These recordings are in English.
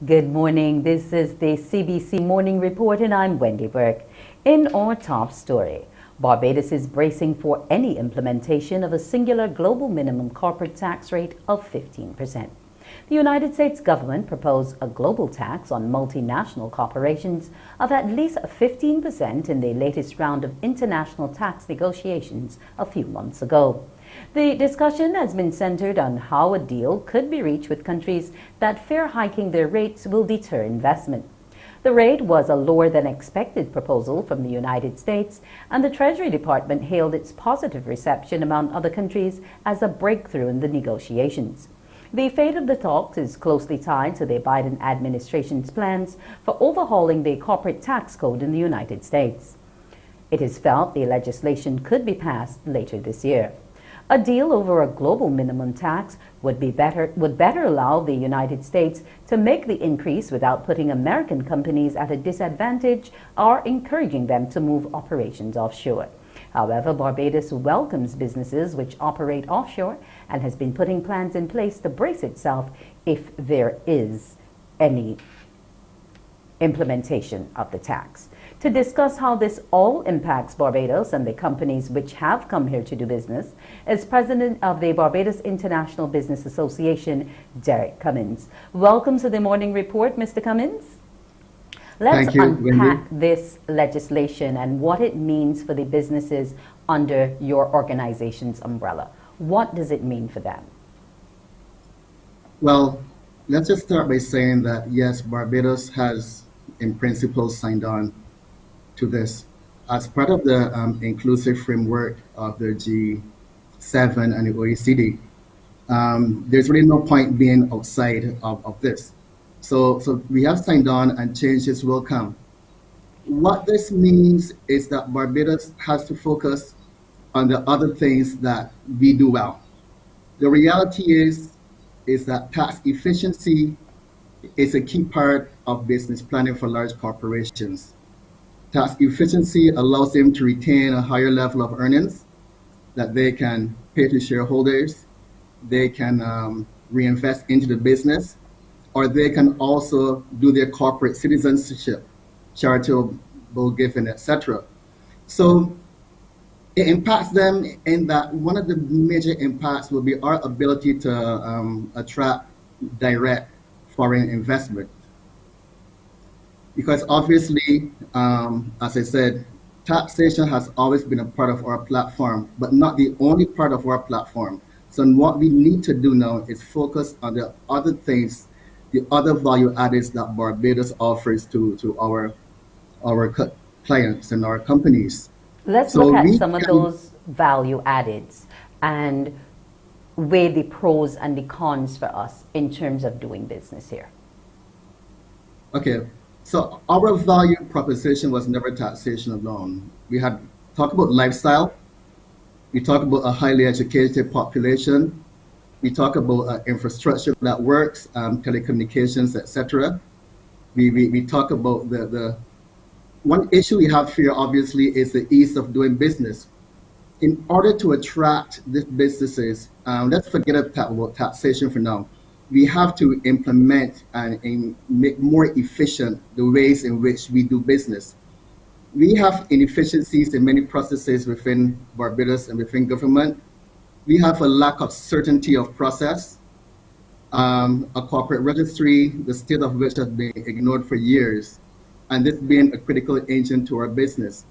Good morning. This is the CBC Morning Report, and I'm Wendy Burke. In our top story, Barbados is bracing for any implementation of a singular global minimum corporate tax rate of 15%. The United States government proposed a global tax on multinational corporations of at least 15% in the latest round of international tax negotiations a few months ago. The discussion has been centered on how a deal could be reached with countries that fear hiking their rates will deter investment. The rate was a lower than expected proposal from the United States, and the Treasury Department hailed its positive reception among other countries as a breakthrough in the negotiations. The fate of the talks is closely tied to the Biden administration's plans for overhauling the corporate tax code in the United States. It is felt the legislation could be passed later this year. A deal over a global minimum tax would better allow the United States to make the increase without putting American companies at a disadvantage or encouraging them to move operations offshore. However, Barbados welcomes businesses which operate offshore and has been putting plans in place to brace itself if there is any implementation of the tax. To discuss how this all impacts Barbados and the companies which have come here to do business is President of the Barbados International Business Association, Derek Cummins. Welcome to the Morning Report, Mr. Cummins. Let's Thank you, unpack Wendy. this legislation and what it means for the businesses under your organization's umbrella. What does it mean for them? Well, let's just start by saying that yes, Barbados has, in principle, signed on to this as part of the inclusive framework of the G7 and the OECD. There's really no point being outside of this. So we have signed on, and changes will come. What this means is that Barbados has to focus on the other things that we do well. The reality is that tax efficiency is a key part of business planning for large corporations. Tax efficiency allows them to retain a higher level of earnings that they can pay to shareholders, they can reinvest into the business, or they can also do their corporate citizenship, charitable giving, etc. So it impacts them in that one of the major impacts will be our ability to attract direct foreign investment. Because obviously, as I said, taxation has always been a part of our platform, but not the only part of our platform. So what we need to do now is focus on the other things, the other value addeds that Barbados offers to our clients and our companies. Let's So look at we some of can, those value addeds and weigh the pros and the cons for us in terms of doing business here. okay, so our value proposition was never taxation alone. We had talked about lifestyle, we talk about a highly educated population, we talk about infrastructure that works, telecommunications, etc. We talk about the one issue we have here, obviously, is the ease of doing business. In order to attract these businesses, let's forget about taxation for now. We have to implement and make more efficient the ways in which we do business. We have inefficiencies in many processes within Barbados and within government. We have a lack of certainty of process, a corporate registry, the state of which has been ignored for years, and this being a critical engine to our business.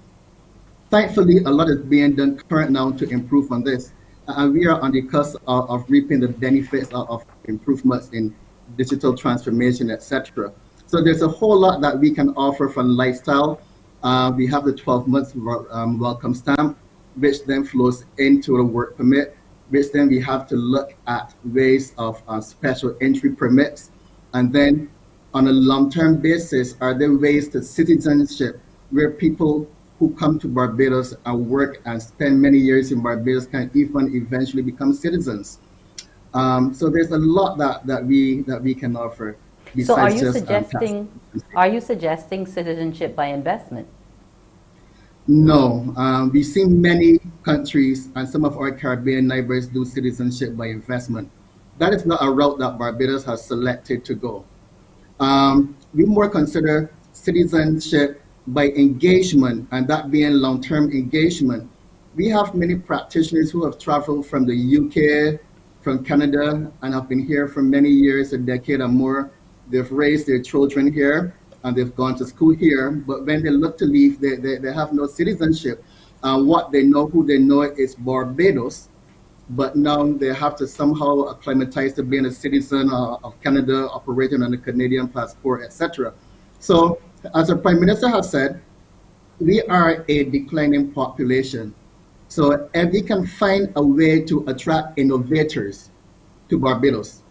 Thankfully, a lot is being done current now to improve on this, and we are on the cusp of reaping the benefits of improvements in digital transformation, etc. So there's a whole lot that we can offer from lifestyle. We have the 12 months welcome stamp, which then flows into a work permit, which then we have to look at ways of special entry permits. And then on a long-term basis, are there ways to citizenship where people who come to Barbados and work and spend many years in Barbados can even eventually become citizens? So there's a lot that we can offer So are besides you just tax. suggesting are you suggesting citizenship by investment? No, we've seen many countries and some of our Caribbean neighbors do citizenship by investment. That is not a route that Barbados has selected to go. We more consider citizenship by engagement, and that being long-term engagement. We have many practitioners who have traveled from the UK, from Canada, and have been here for many years, a decade or more. They've raised their children here and they've gone to school here. But when they look to leave, they have no citizenship. What they know, who they know, is Barbados, but now they have to somehow acclimatize to being a citizen of Canada, operating on a Canadian passport, etc. So, as the Prime Minister has said, we are a declining population. So, if we can find a way to attract innovators to Barbados,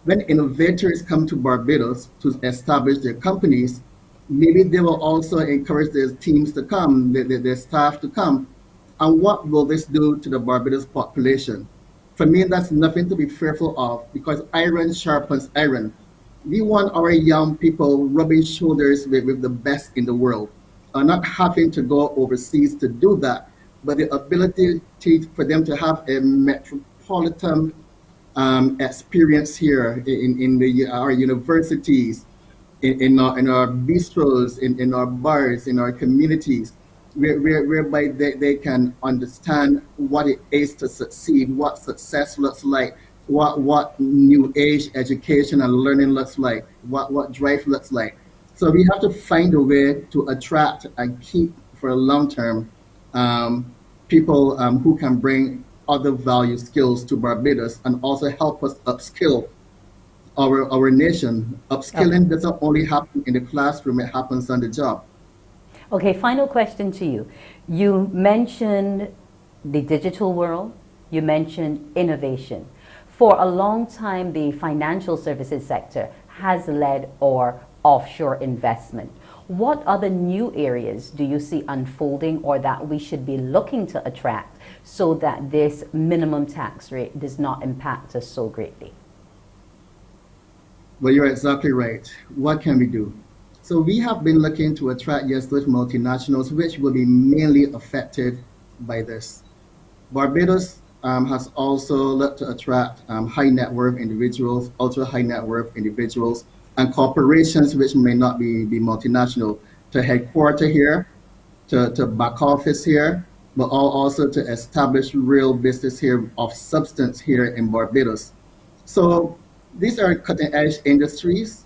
when innovators come to Barbados to establish their companies, maybe they will also encourage their teams to come, their staff to come. And what will this do to the Barbados population? For me, that's nothing to be fearful of because iron sharpens iron. We want our young people rubbing shoulders with the best in the world, not having to go overseas to do that, but the ability for them to have a metropolitan experience here our universities, in our bistros, in our bars, in our communities, whereby they can understand what it is to succeed, what success looks like, what new age education and learning looks like, what drive looks like. So we have to find a way to attract and keep for a long term um, people who can bring other value skills to Barbados and also help us upskill our nation. Okay. Upskilling doesn't only happen in the classroom, it happens on the job. Okay, final question to you. You mentioned the digital world, you mentioned innovation. For a long time, the financial services sector has led or offshore investment. What other new areas do you see unfolding or that we should be looking to attract so that this minimum tax rate does not impact us so greatly? Well, you're exactly right. What can we do? So we have been looking to attract, yes, those multinationals, which will be mainly affected by this. Barbados has also looked to attract high net worth individuals, ultra high net worth individuals, and corporations which may not be multinational to headquarter here, to back office here, but also to establish real business here of substance here in Barbados. So these are cutting edge industries.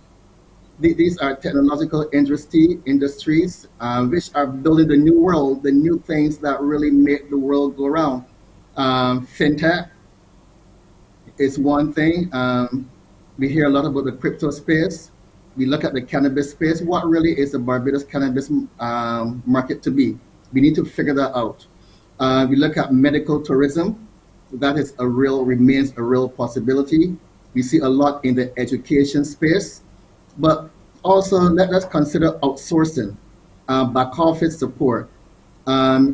These are technological industries which are building the new world, the new things that really make the world go round. Fintech is one thing. We hear a lot about the crypto space. We look at the cannabis space. What really is the Barbados cannabis market to be? We need to figure that out. We look at medical tourism. That is remains a real possibility. We see a lot in the education space, but also let's consider outsourcing, back office support.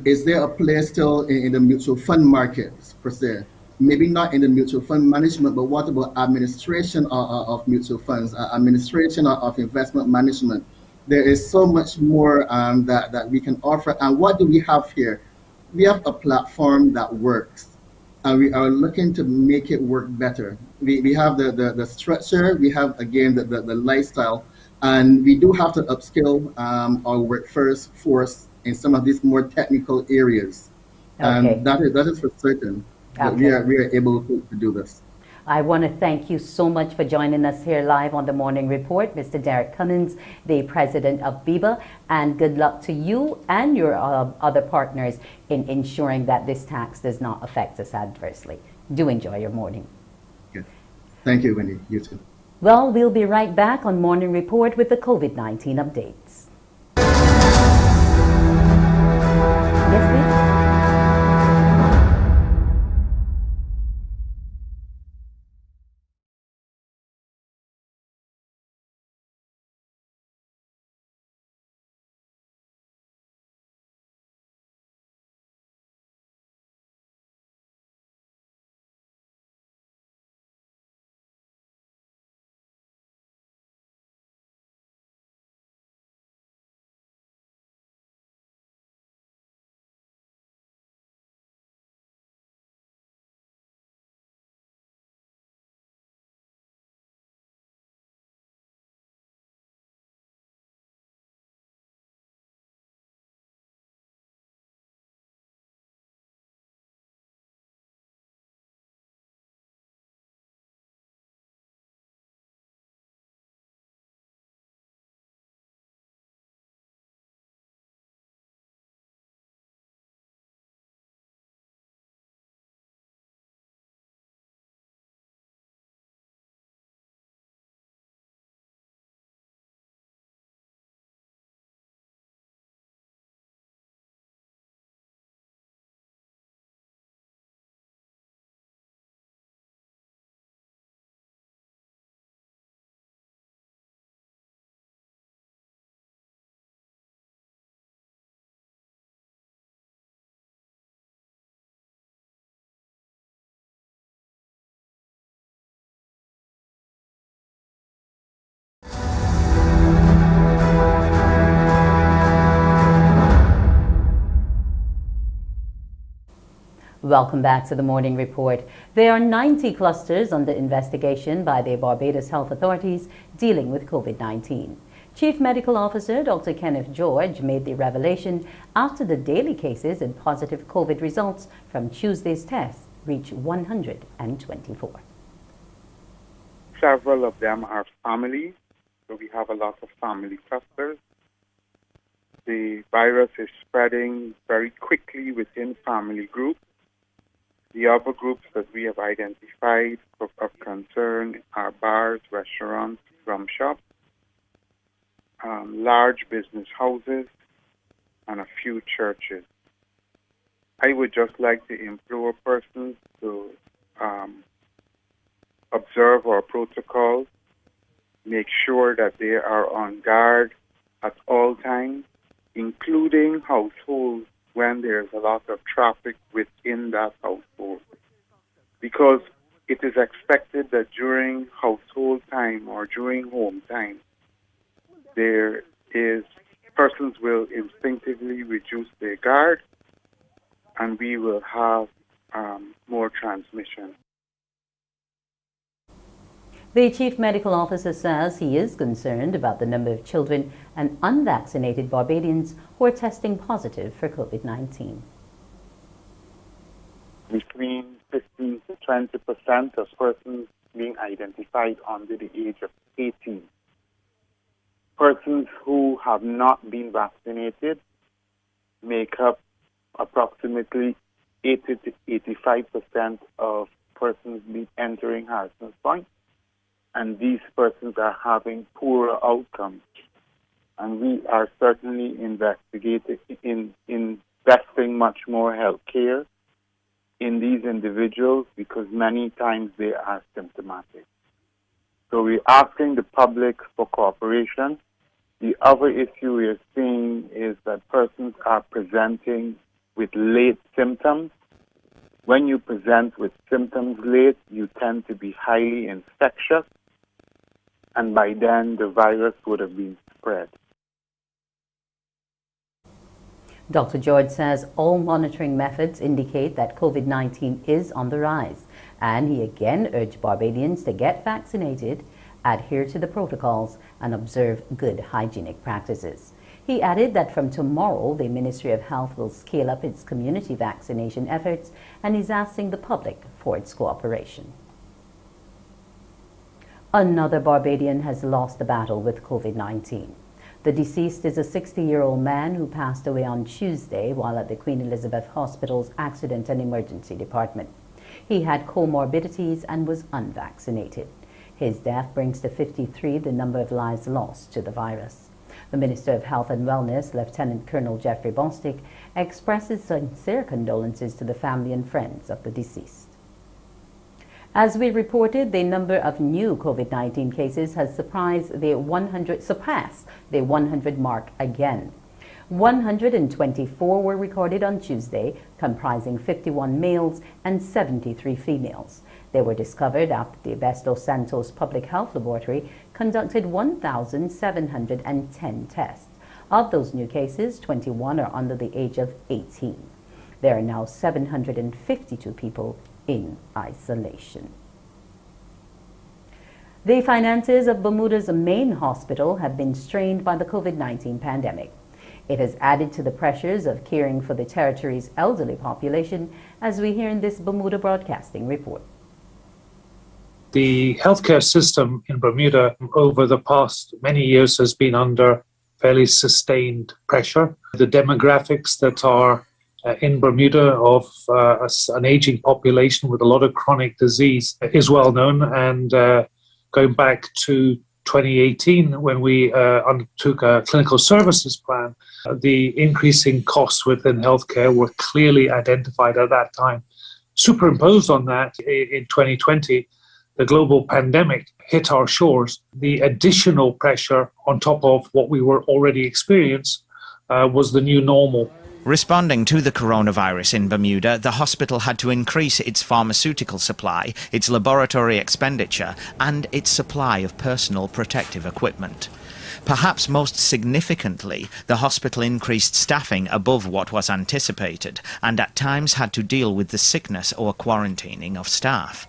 Is there a place still in the mutual fund market per se? Maybe not in the mutual fund management, but what about administration of mutual funds, administration of investment management? There is so much more that we can offer. And what do we have here? We have a platform that works, and we are looking to make it work better. We have the structure, we have again the lifestyle, and we do have to upskill our workforce force in some of these more technical areas. Okay. And that is for certain that Okay. we are able to do this. I want to thank you so much for joining us here live on the Morning Report, Mr. Derek Cummins, the president of BIBA, and good luck to you and your other partners in ensuring that this tax does not affect us adversely. Do enjoy your morning. Okay. Thank you, Wendy. You too. Well, we'll be right back on Morning Report with the COVID-19 updates. Yes, please. Welcome back to the Morning Report. There are 90 clusters under investigation by the Barbados health authorities dealing with COVID-19. Chief Medical Officer Dr. Kenneth George made the revelation after the daily cases and positive COVID results from Tuesday's tests reached 124. Several of them are families, so we have a lot of family clusters. The virus is spreading very quickly within family groups. The other groups that we have identified of concern are bars, restaurants, rum shops, large business houses, and a few churches. I would just like to implore persons to observe our protocols, make sure that they are on guard at all times, including households when there's a lot of traffic within that household. Because it is expected that during household time or during home time, persons will instinctively reduce their guard and we will have more transmission. The Chief Medical Officer says he is concerned about the number of children and unvaccinated Barbadians who are testing positive for COVID-19. Between 15 to 20% of persons being identified under the age of 18. Persons who have not been vaccinated make up approximately 80 to 85% of persons entering Harrison's Point. And these persons are having poorer outcomes. And we are certainly investing much more health care in these individuals because many times they are symptomatic. So we're asking the public for cooperation. The other issue we are seeing is that persons are presenting with late symptoms. When you present with symptoms late, you tend to be highly infectious, and by then the virus would have been spread. Dr. George says all monitoring methods indicate that COVID-19 is on the rise, and he again urged Barbadians to get vaccinated, adhere to the protocols, and observe good hygienic practices. He added that from tomorrow, the Ministry of Health will scale up its community vaccination efforts, and is asking the public for its cooperation. Another Barbadian has lost the battle with COVID-19. The deceased is a 60-year-old man who passed away on Tuesday while at the Queen Elizabeth Hospital's Accident and Emergency Department. He had comorbidities and was unvaccinated. His death brings to 53 the number of lives lost to the virus. The Minister of Health and Wellness, Lieutenant Colonel Jeffrey Bostic, expresses sincere condolences to the family and friends of the deceased. As we reported, the number of new COVID-19 cases has surpassed the 100 mark again. 124 were recorded on Tuesday, comprising 51 males and 73 females. They were discovered after the Abesto Santos Public Health Laboratory conducted 1,710 tests. Of those new cases, 21 are under the age of 18. There are now 752 people in isolation. The finances of Bermuda's main hospital have been strained by the COVID-19 pandemic. It has added to the pressures of caring for the territory's elderly population, as we hear in this Bermuda Broadcasting report. The healthcare system in Bermuda over the past many years has been under fairly sustained pressure. The demographics that are in Bermuda of an aging population with a lot of chronic disease is well known, and going back to 2018 when we undertook a clinical services plan, the increasing costs within healthcare were clearly identified at that time. Superimposed on that, in 2020, the global pandemic hit our shores. The additional pressure on top of what we were already experiencing was the new normal. Responding to the coronavirus in Bermuda, the hospital had to increase its pharmaceutical supply, its laboratory expenditure, and its supply of personal protective equipment. Perhaps most significantly, the hospital increased staffing above what was anticipated and at times had to deal with the sickness or quarantining of staff.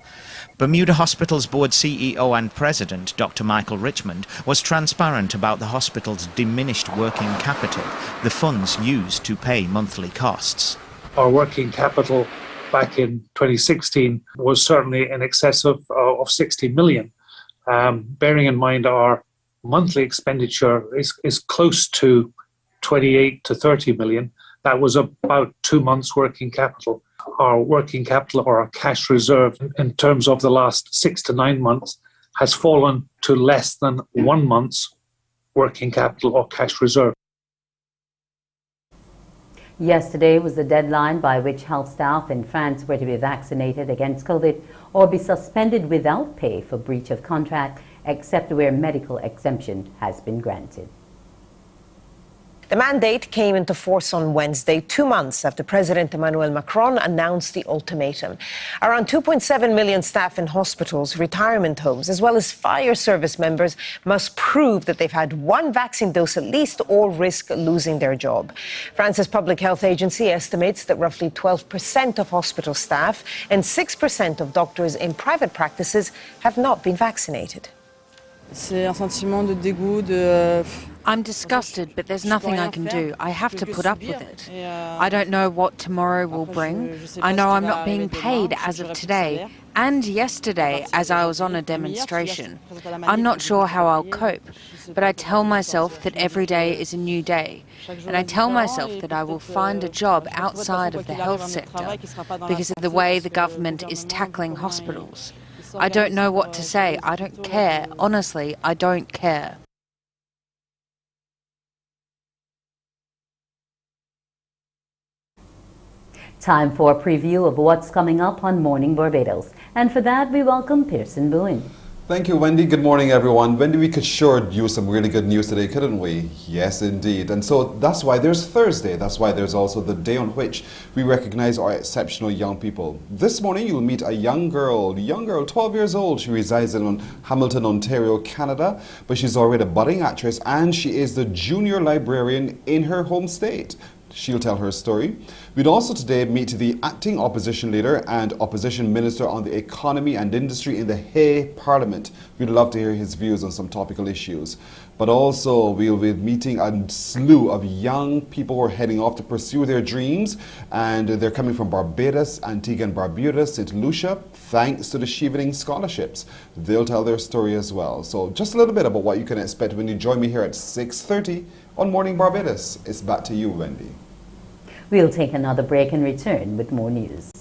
Bermuda Hospital's board CEO and president, Dr. Michael Richmond, was transparent about the hospital's diminished working capital, the funds used to pay monthly costs. Our working capital back in 2016 was certainly in excess of 60 million. Bearing in mind our monthly expenditure is close to 28 to 30 million. That was about 2 months working capital. Our working capital or our cash reserve in terms of the last 6 to 9 months has fallen to less than 1 month's working capital or cash reserve. Yesterday was the deadline by which health staff in France were to be vaccinated against COVID or be suspended without pay for breach of contract, except where medical exemption has been granted. The mandate came into force on Wednesday, 2 months after President Emmanuel Macron announced the ultimatum. Around 2.7 million staff in hospitals, retirement homes, as well as fire service members must prove that they've had 1 vaccine dose at least or risk losing their job. France's public health agency estimates that roughly 12% of hospital staff and 6% of doctors in private practices have not been vaccinated. I'm disgusted, but there's nothing I can do. I have to put up with it. I don't know what tomorrow will bring. I know I'm not being paid as of today and yesterday as I was on a demonstration. I'm not sure how I'll cope, but I tell myself that every day is a new day. And I tell myself that I will find a job outside of the health sector because of the way the government is tackling hospitals. I don't know what to say. I don't care. Honestly, I don't care. Time for a preview of what's coming up on Morning Barbados. And for that, we welcome Pearson Boone. Thank you, Wendy. Good morning, everyone. Wendy, we could sure use some really good news today, couldn't we? Yes, indeed. And so that's why there's Thursday. That's why there's also the day on which we recognize our exceptional young people. This morning, you'll meet a young girl, 12 years old. She resides in Hamilton, Ontario, Canada, but she's already a budding actress and she is the junior librarian in her home state. She'll tell her story. We'd also today meet the acting opposition leader and opposition minister on the economy and industry in the Hay Parliament. We'd love to hear his views on some topical issues. But also we'll be meeting a slew of young people who are heading off to pursue their dreams, and they're coming from Barbados, Antigua and Barbuda, St. Lucia, thanks to the Chevening scholarships. They'll tell their story as well. So just a little bit about what you can expect when you join me here at 6:30 on Morning Barbados. It's back to you, Wendy. We'll take another break and return with more news.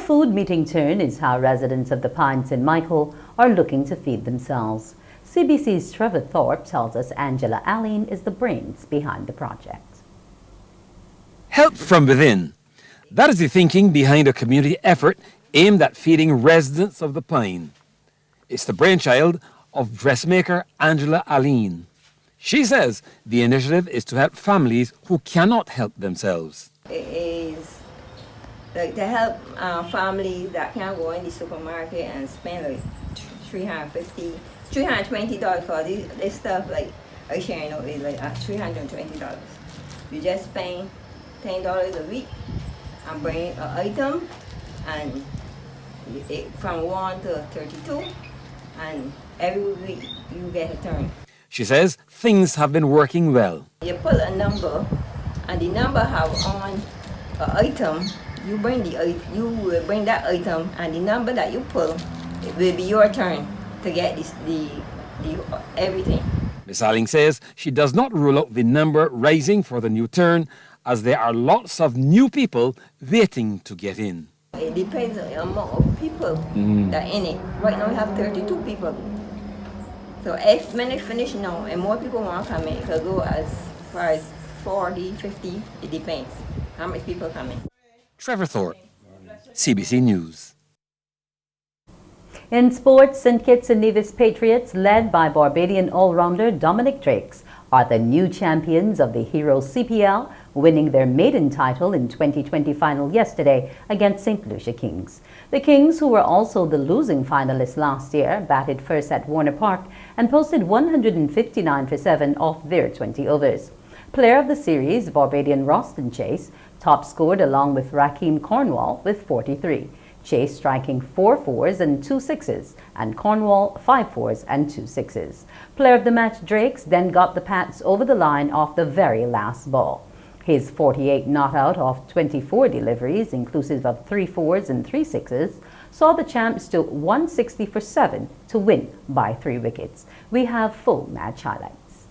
food meeting turn is how residents of the Pine St. Michael are looking to feed themselves. CBC's Trevor Thorpe tells us Angela Aline is the brains behind the project. Help from within. That is the thinking behind a community effort aimed at feeding residents of the Pine. It's the brainchild of dressmaker Angela Aline. She says the initiative is to help families who cannot help themselves. It is like to help families that can't go in the supermarket and spend like $350, $320 for this stuff like I sharing out is like $320. You just pay $10 a week and bring an item and from 1 to 32 and every week you get a turn. She says things have been working well. You pull a number and the number have on an item, you bring will bring that item and the number that you pull, it will be your turn to get the everything. Ms. Aling says she does not rule out the number rising for the new turn as there are lots of new people waiting to get in. It depends on the amount of people that are in it. Right now we have 32 people. So if many finish now and more people want to come in, it could go as far as 40, 50, it depends how much people come in. Trevor Thorpe, CBC News. In sports, St. Kitts and Nevis Patriots, led by Barbadian all-rounder Dominic Drakes, are the new champions of the Hero CPL, winning their maiden title in 2020 final yesterday against St. Lucia Kings. The Kings, who were also the losing finalists last year, batted first at Warner Park and posted 159 for 7 off their 20 overs. Player of the series, Barbadian Roston Chase, top scored along with Raheem Cornwall with 43. Chase striking 4 fours and 2 sixes, and Cornwall 5 fours and 2 sixes. Player of the match, Drakes, then got the Pats over the line off the very last ball. His 48 not out off 24 deliveries, inclusive of 3 fours and 3 sixes, saw the champs to 160 for 7 to win by 3 wickets. We have full match highlights.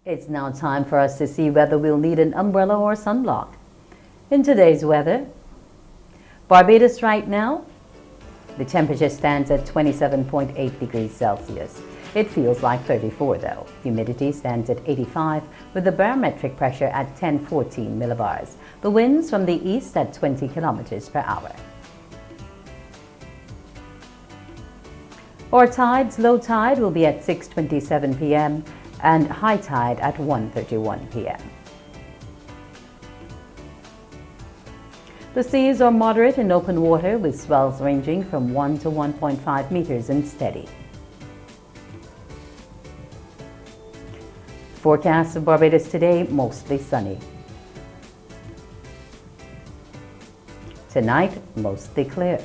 It's now time for us to see whether we'll need an umbrella or sunblock. In today's weather, Barbados right now, the temperature stands at 27.8 degrees Celsius. It feels like 34 though. Humidity stands at 85 with the barometric pressure at 1014 millibars. The winds from the east at 20 kilometers per hour. Our tides, low tide will be at 6:27 p.m. and high tide at 1:31 p.m. The seas are moderate in open water with swells ranging from 1 to 1.5 meters and steady. Forecast of Barbados today, mostly sunny. Tonight, mostly clear.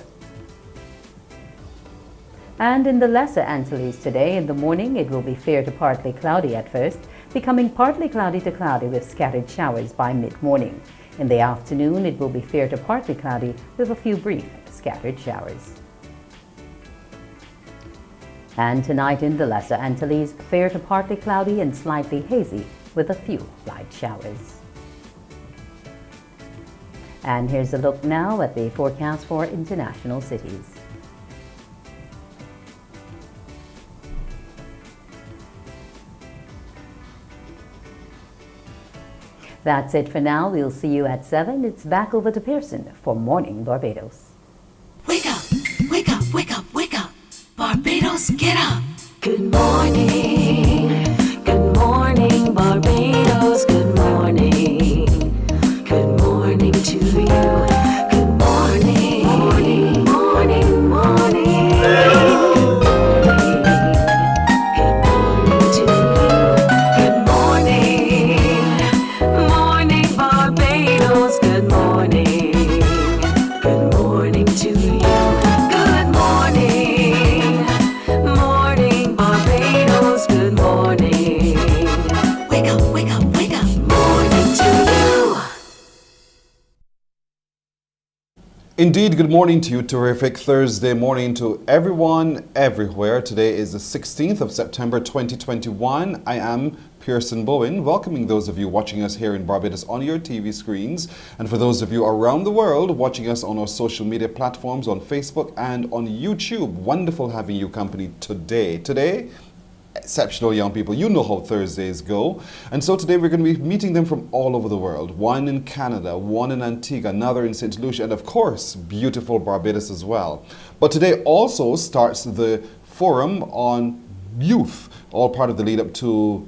And in the Lesser Antilles today, in the morning, it will be fair to partly cloudy at first, becoming partly cloudy to cloudy with scattered showers by mid-morning. In the afternoon, it will be fair to partly cloudy with a few brief scattered showers. And tonight in the Lesser Antilles, fair to partly cloudy and slightly hazy with a few light showers. And here's a look now at the forecast for international cities. That's it for now. We'll see you at 7. It's back over to Pearson for Morning Barbados. Wake up, wake up, wake up, wake up. Barbados, get up. Good morning. Good morning, Barbados. Good morning. Good morning to you. Good morning. Morning, morning, morning. Good morning to you. Good morning. Morning, Barbados. Good morning. Good morning to you. Good morning. Morning, Barbados. Good morning. Wake up, wake up, wake up. Morning to you. Indeed, good morning to you. Terrific Thursday morning to everyone, everywhere. Today is the 16th of September 2021. I am Pearson Bowen, welcoming those of you watching us here in Barbados on your TV screens, and for those of you around the world watching us on our social media platforms on Facebook and on YouTube. Wonderful having you company today. Today, exceptional young people. You know how Thursdays go. And so today we're going to be meeting them from all over the world. One in Canada, one in Antigua, another in St. Lucia, and of course, beautiful Barbados as well. But today also starts the forum on youth, all part of the lead up to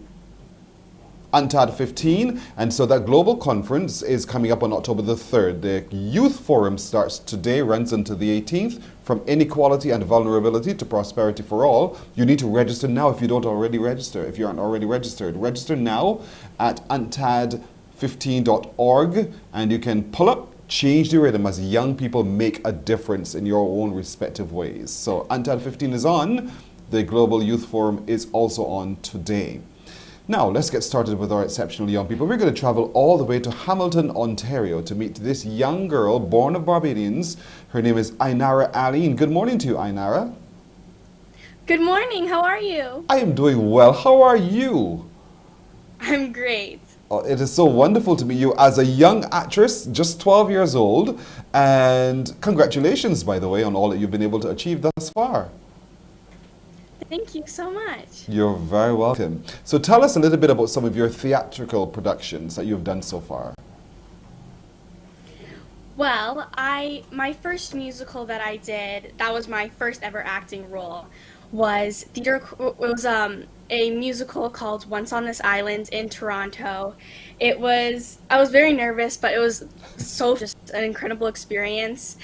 UNTAD 15, and so that global conference is coming up on October the 3rd. The Youth Forum starts today, runs until the 18th, from inequality and vulnerability to prosperity for all. You need to register now if you don't already register, if you aren't already registered. Register now at untad15.org, and you can pull up, change the rhythm as young people make a difference in your own respective ways. So UNTAD 15 is on. The Global Youth Forum is also on today. Now, let's get started with our exceptional young people. We're going to travel all the way to Hamilton, Ontario to meet this young girl born of Barbadians. Her name is Ainara Aline. Good morning to you, Ainara. Good morning. How are you? I am doing well. How are you? I'm great. Oh, it is so wonderful to meet you as a young actress, just 12 years old. And congratulations, by the way, on all that you've been able to achieve thus far. Thank you so much. You're very welcome. So tell us a little bit about some of your theatrical productions that you've done so far. Well, my first musical that I did, that was my first ever acting role, was a musical called Once on This Island in Toronto. I was very nervous, but it was just an incredible experience.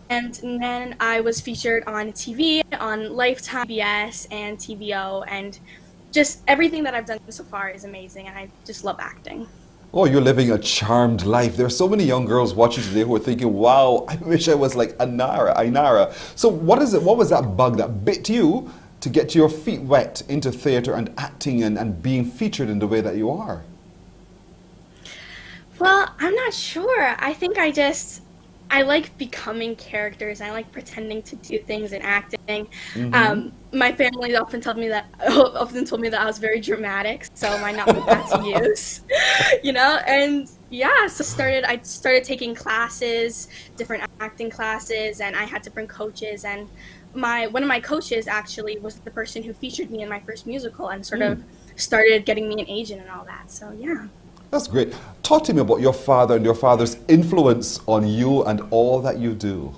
And then I was featured on TV, on Lifetime, PBS, and TVO, and just everything that I've done so far is amazing, and I just love acting. Oh, you're living a charmed life. There are so many young girls watching today who are thinking, wow, I wish I was like Ainara. So what was that bug that bit you to get your feet wet into theater and acting and being featured in the way that you are? Well, I'm not sure. I think I I like becoming characters. I like pretending to do things and acting. My family often told me that I was very dramatic, so I not put that to use, you know. And yeah, so I started taking classes, different acting classes, and I had to bring coaches. And one of my coaches actually was the person who featured me in my first musical and sort of started getting me an agent and all that. So yeah. That's great. Talk to me about your father and your father's influence on you and all that you do.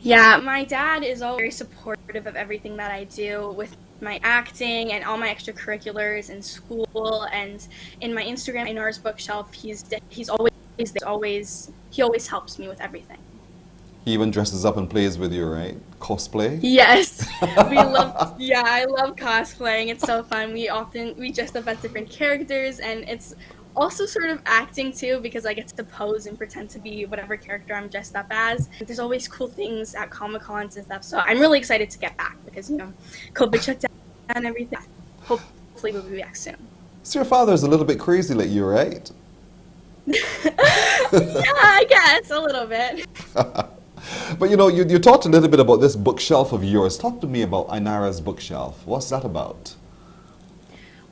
Yeah, my dad is always very supportive of everything that I do with my acting and all my extracurriculars in school and in my Instagram, in our bookshelf. He always helps me with everything. He even dresses up and plays with you, right? Cosplay? Yes, I love cosplaying. It's so fun. We dress up as different characters, and it's also sort of acting too, because I get to pose and pretend to be whatever character I'm dressed up as. There's always cool things at Comic-Cons and stuff, so I'm really excited to get back because, you know, COVID shut down and everything. Hopefully we'll be back soon. So your father's a little bit crazy like you, right? Yeah, I guess, a little bit. But you know, you talked a little bit about this bookshelf of yours. Talk to me about Ainara's bookshelf. What's that about?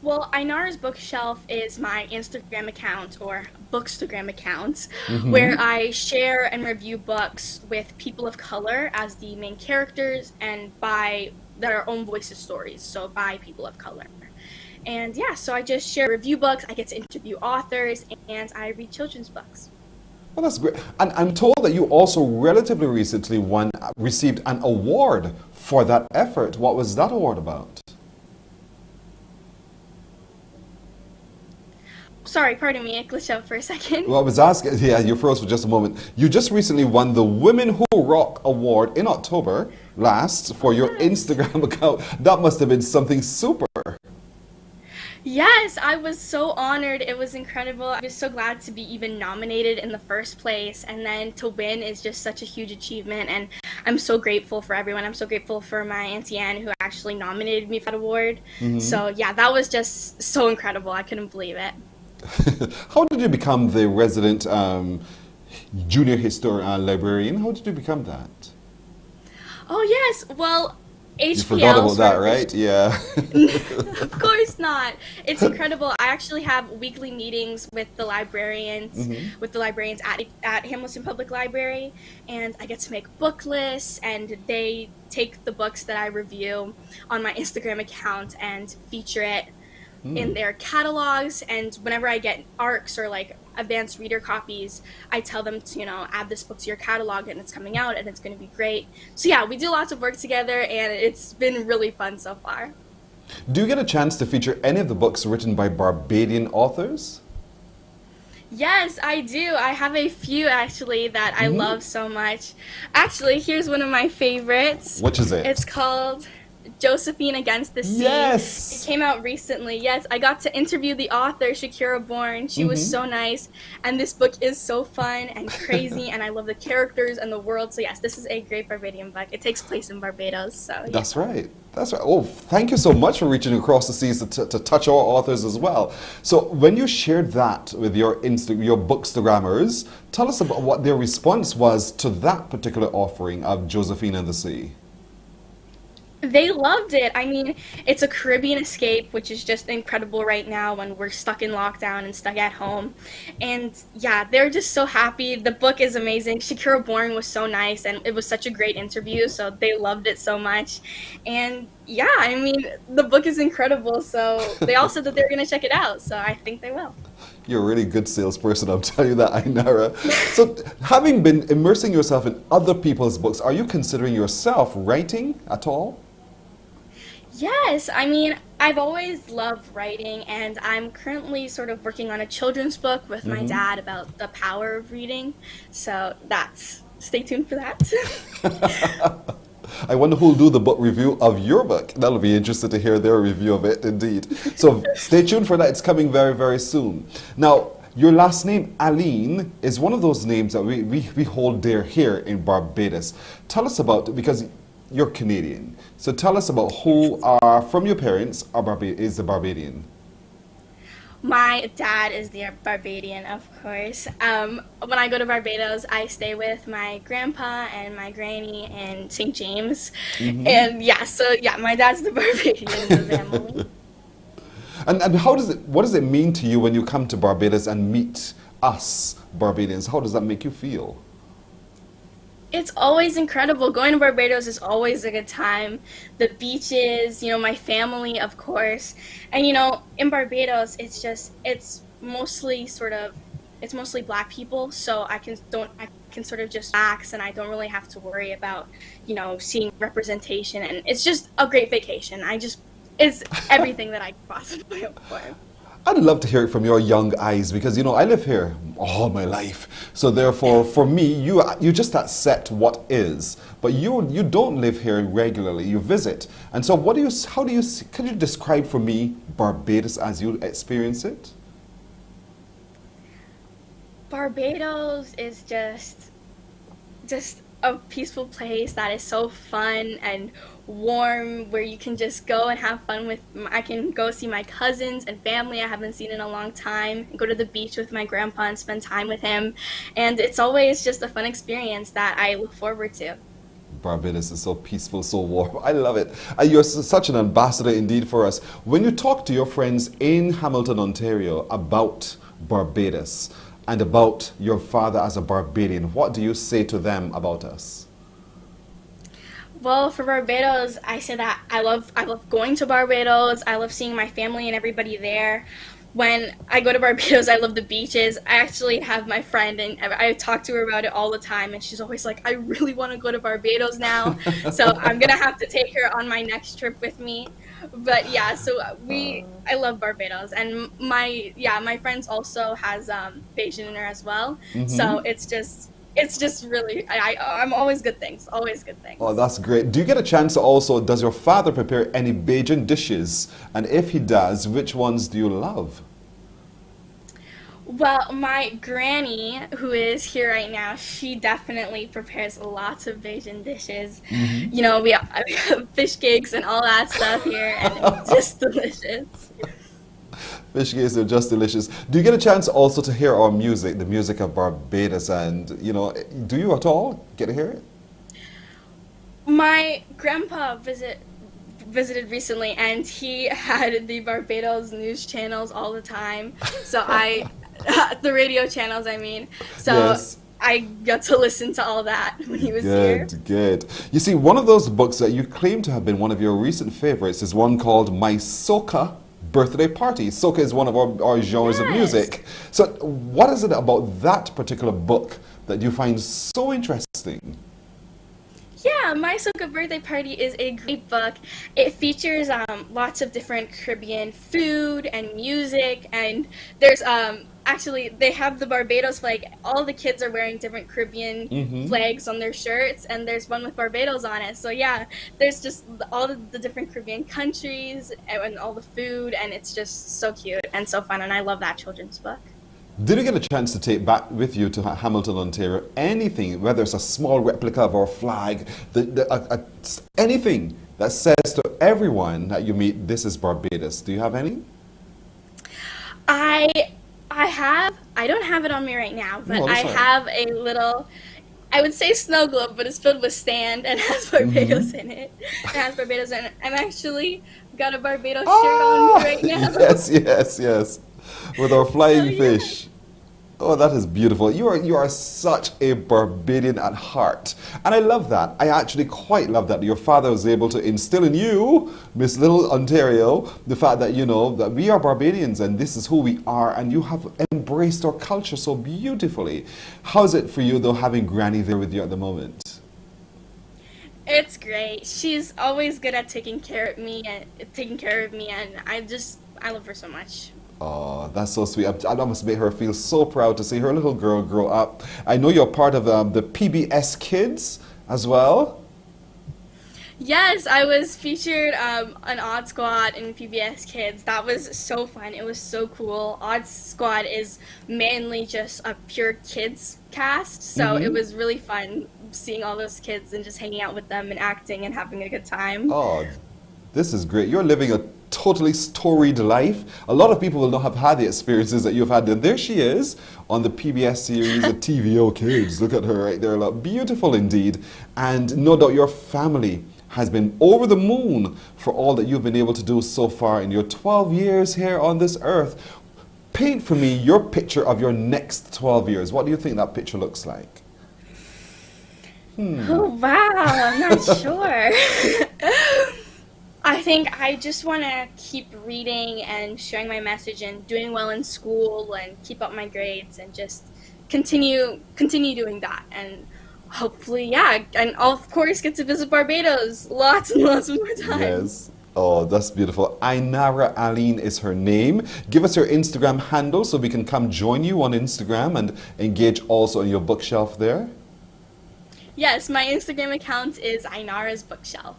Well, Ainara's bookshelf is my Instagram account or Bookstagram account where I share and review books with people of color as the main characters and by their own voices stories, so by people of color. And yeah, so I just share review books, I get to interview authors, and I read children's books. Well, that's great. And I'm told that you also relatively recently received an award for that effort. What was that award about? Sorry, pardon me, I glitched out for a second. Well, I was asking, yeah, you froze for just a moment. You just recently won the Women Who Rock Award in October last for your Instagram account. That must have been something super. Yes, I was so honored. It was incredible. I was so glad to be even nominated in the first place, and then to win is just such a huge achievement, and I'm so grateful for everyone. I'm so grateful for my Auntie Anne who actually nominated me for that award. So yeah, that was just so incredible. I couldn't believe it. How did you become the resident junior librarian? How did you become that? Oh yes, well, HPL. You forgot about that, right? Yeah. Of course not. It's incredible. I actually have weekly meetings with the librarians, at Hamilton Public Library, and I get to make book lists, and they take the books that I review on my Instagram account and feature it in their catalogs. And whenever I get ARCs or like advanced reader copies, I tell them to, you know, add this book to your catalog and it's coming out and it's going to be great. So yeah, we do lots of work together and it's been really fun so far. Do you get a chance to feature any of the books written by Barbadian authors? Yes, I do. I have a few actually that I love so much. Actually, here's one of my favorites. Which is it? It's called Josephine Against the Sea. Yes! It came out recently. Yes, I got to interview the author, Shakira Bourne. She was so nice, and this book is so fun and crazy, and I love the characters and the world. So yes, this is a great Barbadian book. It takes place in Barbados. So yeah. That's right. That's right. Oh, thank you so much for reaching across the seas to touch our authors as well. So when you shared that with your Bookstagrammers, tell us about what their response was to that particular offering of Josephine and the Sea. They loved it. I mean, it's a Caribbean escape, which is just incredible right now when we're stuck in lockdown and stuck at home. And yeah, they're just so happy. The book is amazing. Shakira Bourne was so nice, and it was such a great interview, so they loved it so much. And yeah, I mean, the book is incredible, so they all said that they're going to check it out, so I think they will. You're a really good salesperson, I'll tell you that, Ainara. So having been immersing yourself in other people's books, are you considering yourself writing at all? Yes, I mean, I've always loved writing, and I'm currently sort of working on a children's book with my dad about the power of reading. So stay tuned for that. I wonder who'll do the book review of your book. That'll be interesting to hear their review of it, indeed. So stay tuned for that. It's coming very, very soon. Now, your last name, Aline, is one of those names that we hold dear here in Barbados. Tell us about it, because you're Canadian. So tell us about who from your parents is a Barbadian. My dad is the Barbadian, of course. When I go to Barbados, I stay with my grandpa and my granny in St. James. And yeah, so yeah, my dad's the Barbadian in the family. And what does it mean to you when you come to Barbados and meet us Barbadians? How does that make you feel? It's always incredible. Going to Barbados is always a good time. The beaches, my family, of course. And in Barbados, it's mostly black people, so I can sort of just relax, and I don't really have to worry about, seeing representation, and it's just a great vacation. It's everything that I could possibly hope for. I'd love to hear it from your young eyes because, I live here all my life. So therefore, for me, you just accept what is. But you don't live here regularly. You visit. And so could you describe for me Barbados as you experience it? Barbados is just a peaceful place that is so fun and warm, where you can just go and have fun I can go see my cousins and family I haven't seen in a long time, and go to the beach with my grandpa and spend time with him, and it's always just a fun experience that I look forward to. Barbados is so peaceful, so warm. I love it. You're such an ambassador indeed for us. When you talk to your friends in Hamilton, Ontario about Barbados and about your father as a Barbadian, what do you say to them about us? Well, for Barbados, I say that I love going to Barbados. I love seeing my family and everybody there. When I go to Barbados, I love the beaches. I actually have my friend, and I talk to her about it all the time, and she's always like, I really want to go to Barbados now. So I'm going to have to take her on my next trip with me. But yeah, so I love Barbados, and my friends also has Bayesian in her as well. So it's just really, I'm always good things. Oh, that's great. Do you get a chance also, does your father prepare any Bajan dishes? And if he does, which ones do you love? Well, my granny, who is here right now, she definitely prepares lots of Bajan dishes. We have fish cakes and all that stuff here, and it's just delicious. Fish cakes are just delicious. Do you get a chance also to hear our music, the music of Barbados? And, do you at all get to hear it? My grandpa visited recently, and he had the Barbados news channels all the time. So the radio channels, I mean. So yes. I got to listen to all that when he was here. Good. You see, one of those books that you claim to have been one of your recent favorites is one called My Soca Birthday Party. Soca is one of our genres of music. So what is it about that particular book that you find so interesting? Yeah, My Soca Birthday Party is a great book. It features lots of different Caribbean food and music, and there's actually, they have the Barbados flag. All the kids are wearing different Caribbean flags on their shirts, and there's one with Barbados on it. So yeah, there's just all the different Caribbean countries and all the food, and it's just so cute and so fun, and I love that children's book. Did you get a chance to take back with you to Hamilton, Ontario, anything, whether it's a small replica of our flag, anything that says to everyone that you meet, this is Barbados? Do you have any? I don't have it on me right now, but I have a little, I would say snow globe, but it's filled with sand and has Barbados in it. It has Barbados in it. I'm actually got a Barbados shirt on right now. Yes. With our flying fish. Oh, that is beautiful. You are such a Barbadian at heart. And I love that. I actually quite love that your father was able to instill in you, Miss Little Ontario, the fact that, that we are Barbadians and this is who we are, and you have embraced our culture so beautifully. How's it for you, though, having Granny there with you at the moment? It's great. She's always good at taking care of me, and I love her so much. Oh, that's so sweet. I must make her feel so proud to see her little girl grow up. I know you're part of the PBS Kids as well. Yes, I was featured on Odd Squad in PBS Kids. That was so fun. It was so cool. Odd Squad is mainly just a pure kids cast, so it was really fun seeing all those kids and just hanging out with them and acting and having a good time. Oh, this is great. You're living a totally storied life. A lot of people will not have had the experiences that you've had. And there she is on the PBS series, the TVO Kids. Look at her right there. Beautiful indeed. And no doubt your family has been over the moon for all that you've been able to do so far in your 12 years here on this earth. Paint for me your picture of your next 12 years. What do you think that picture looks like? Oh, wow, I'm not sure. I think I just want to keep reading and sharing my message and doing well in school and keep up my grades and just continue doing that. And hopefully, yeah, and I'll of course get to visit Barbados lots and lots more times. Yes. Oh, that's beautiful. Ainara Aline is her name. Give us your Instagram handle so we can come join you on Instagram and engage also on your bookshelf there. Yes, my Instagram account is Ainara's Bookshelf.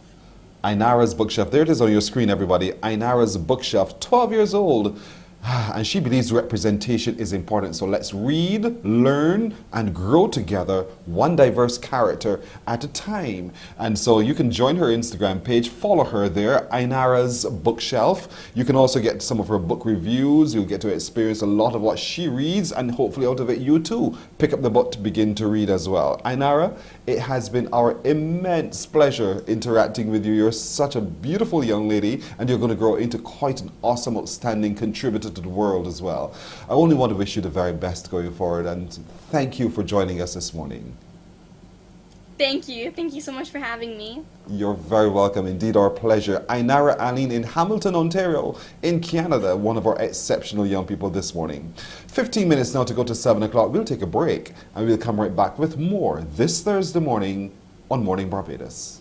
Ainara's Bookshelf. There it is on your screen, everybody. Ainara's Bookshelf, 12 years old. And she believes representation is important. So let's read, learn, and grow together, one diverse character at a time. And so you can join her Instagram page, follow her there, Ainara's Bookshelf. You can also get some of her book reviews. You'll get to experience a lot of what she reads, and hopefully out of it you too pick up the book to begin to read as well. Ainara, it has been our immense pleasure interacting with you. You're such a beautiful young lady, and you're going to grow into quite an awesome, outstanding contributor to the world as well. I only want to wish you the very best going forward, and thank you for joining us this morning. Thank you. Thank you so much for having me. You're very welcome. Indeed, our pleasure. Ainara Aline in Hamilton, Ontario, in Canada, one of our exceptional young people this morning. 15 minutes now to go to 7 o'clock. We'll take a break, and we'll come right back with more this Thursday morning on Morning Barbados.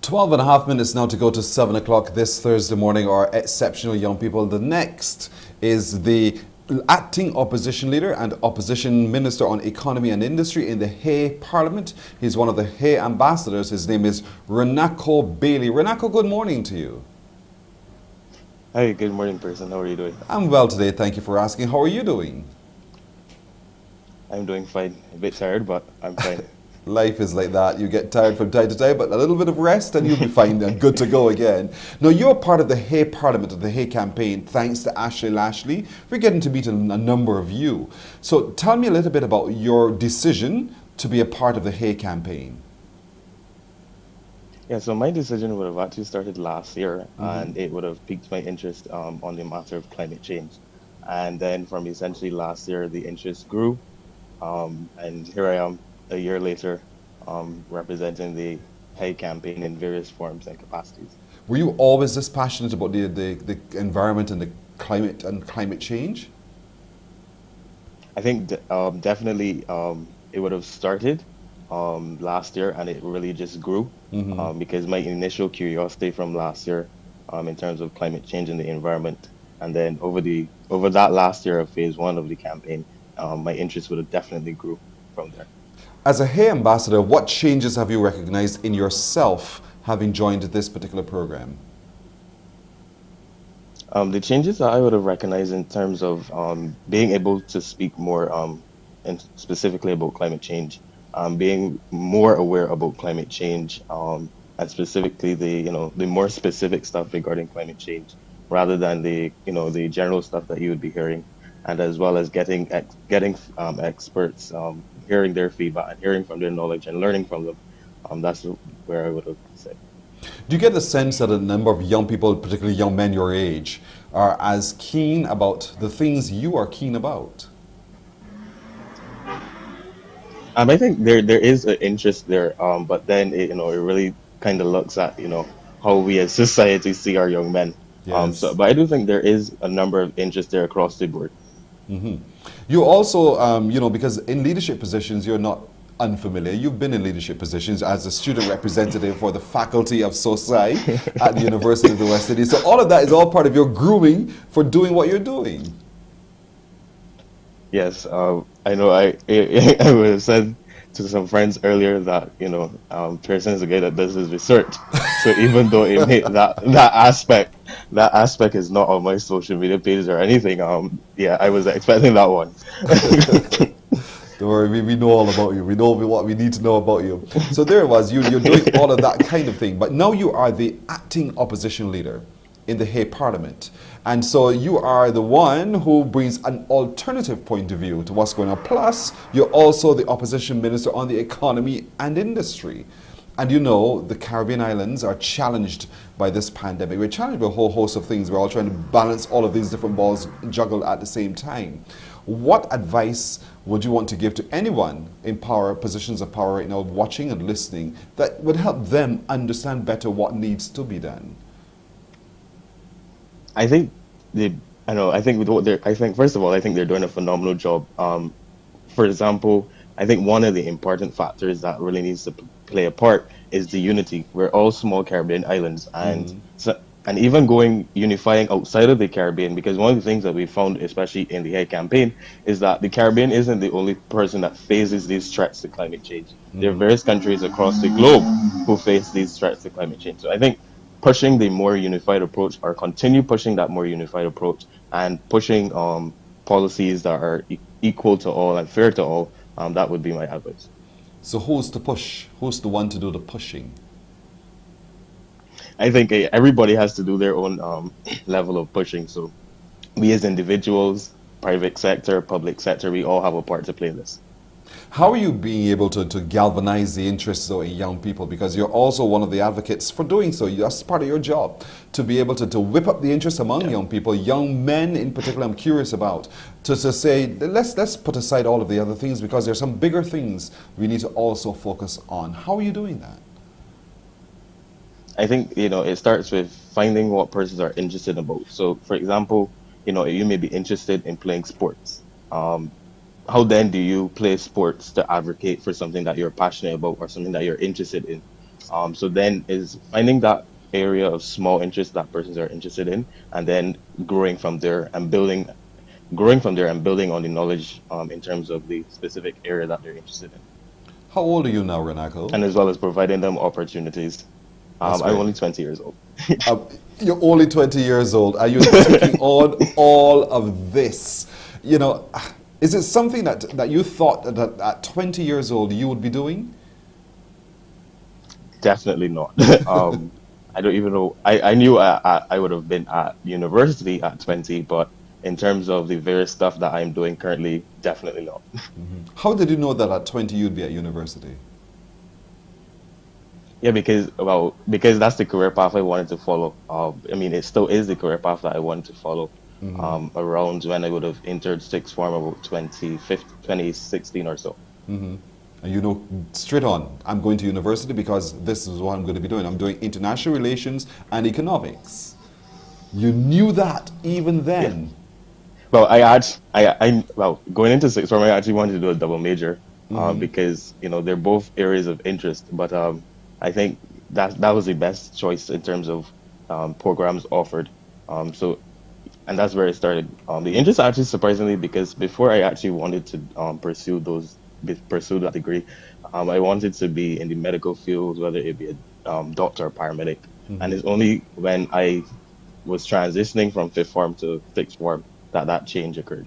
12 and a half minutes now to go to 7 o'clock this Thursday morning, our exceptional young people. The next is the acting opposition leader and opposition minister on economy and industry in the Hay Parliament. He's one of the Hay ambassadors. His name is Renako Bailey. Renako, good morning to you. Hi, good morning, person. How are you doing? I'm well today. Thank you for asking. How are you doing? I'm doing fine. A bit tired, but I'm fine. Life is like that. You get tired from time to time, but a little bit of rest and you'll be fine and good to go again. Now, you're part of the Hay Parliament, of the Hay campaign, thanks to Ashley Lashley. We're getting to meet a number of you. So tell me a little bit about your decision to be a part of the Hay campaign. Yeah, so my decision would have actually started last year, Mm-hmm. and it would have piqued my interest on the matter of climate change. And then from essentially last year, the interest grew, and here I am a year later, representing the Hey campaign in various forms and capacities. Were you always this passionate about the environment and the climate change? I think definitely it would have started last year, and it really just grew Mm-hmm. because my initial curiosity from last year in terms of climate change and the environment, and then over that last year of phase one of the campaign, my interest would have definitely grew from there. As a Hey ambassador, what changes have you recognized in yourself having joined this particular program? The changes that I would have recognized in terms of being able to speak more and specifically about climate change, being more aware about climate change, and specifically the more specific stuff regarding climate change, rather than the general stuff that you would be hearing, and as well as getting experts, hearing their feedback and hearing from their knowledge and learning from them. That's where I would have said. Do you get the sense that a number of young people, particularly young men your age, are as keen about the things you are keen about? I think there is an interest there, but then it really kind of looks at how we as society see our young men. Yes. But I do think there is a number of interest there across the board. Hmm. You also, because in leadership positions, you're not unfamiliar. You've been in leadership positions as a student representative for the Faculty of Society at the University of the West Indies. So all of that is all part of your grooming for doing what you're doing. Yes, I know. I would have said to some friends earlier that Pearson is a guy that does his research. So even though it may, that aspect is not on my social media pages or anything, yeah, I was expecting that one. Don't worry, we know all about you. We know what we need to know about you. So there it was, you're doing all of that kind of thing. But now you are the acting opposition leader in the Hay Parliament. And so you are the one who brings an alternative point of view to what's going on. Plus, you're also the opposition minister on the economy and industry. And the Caribbean islands are challenged by this pandemic. We're challenged by a whole host of things. We're all trying to balance all of these different balls juggled at the same time. What advice would you want to give to anyone in positions of power right now, watching and listening, that would help them understand better what needs to be done? I think I think with what I think first of all, I think they're doing a phenomenal job. For example, I think one of the important factors that really needs to play a part is the unity. We're all small Caribbean islands, and and even unifying outside of the Caribbean, because one of the things that we found, especially in the Hay campaign, is that the Caribbean isn't the only person that faces these threats to climate change. There are various countries across the globe who face these threats to climate change. So I think pushing the more unified approach, or continue pushing that more unified approach, and pushing policies that are equal to all and fair to all, that would be my advice. So who's to push? Who's the one to do the pushing? I think everybody has to do their own level of pushing. So we as individuals, private sector, public sector, we all have a part to play in this. How are you being able to galvanize the interests in young people? Because you're also one of the advocates for doing so. That's part of your job, to be able to whip up the interest among young people, young men in particular. I'm curious about to say let's put aside all of the other things, because there's some bigger things we need to also focus on. How are you doing that? I think it starts with finding what persons are interested about. So, for example, you may be interested in playing sports. How then do you play sports to advocate for something that you're passionate about or something that you're interested in? So then is finding that area of small interest that persons are interested in, and then growing from there and building on the knowledge in terms of the specific area that they're interested in. How old are you now, Renako? And as well as providing them opportunities. I'm only 20 years old. You're only 20 years old. Are you taking on all of this? Is it something that you thought that at 20 years old you would be doing? Definitely not. I don't even know. I knew I would have been at university at 20, but in terms of the various stuff that I'm doing currently, definitely not. Mm-hmm. How did you know that at 20 you'd be at university? Yeah, because that's the career path I wanted to follow. I mean, it still is the career path that I wanted to follow. Around when I would have entered sixth form about 2016 or so. And you know, straight on, I'm going to university because this is what I'm going to be doing. I'm doing international relations and economics. You knew that even then. Well, well, going into sixth form, I actually wanted to do a double major, because you know they're both areas of interest. But I think that was the best choice in terms of programs offered. And that's where it started. The interest actually surprisingly, because before I actually wanted to pursue that degree, I wanted to be in the medical field, whether it be a doctor or paramedic. And it's only when I was transitioning from fifth form to sixth form that change occurred.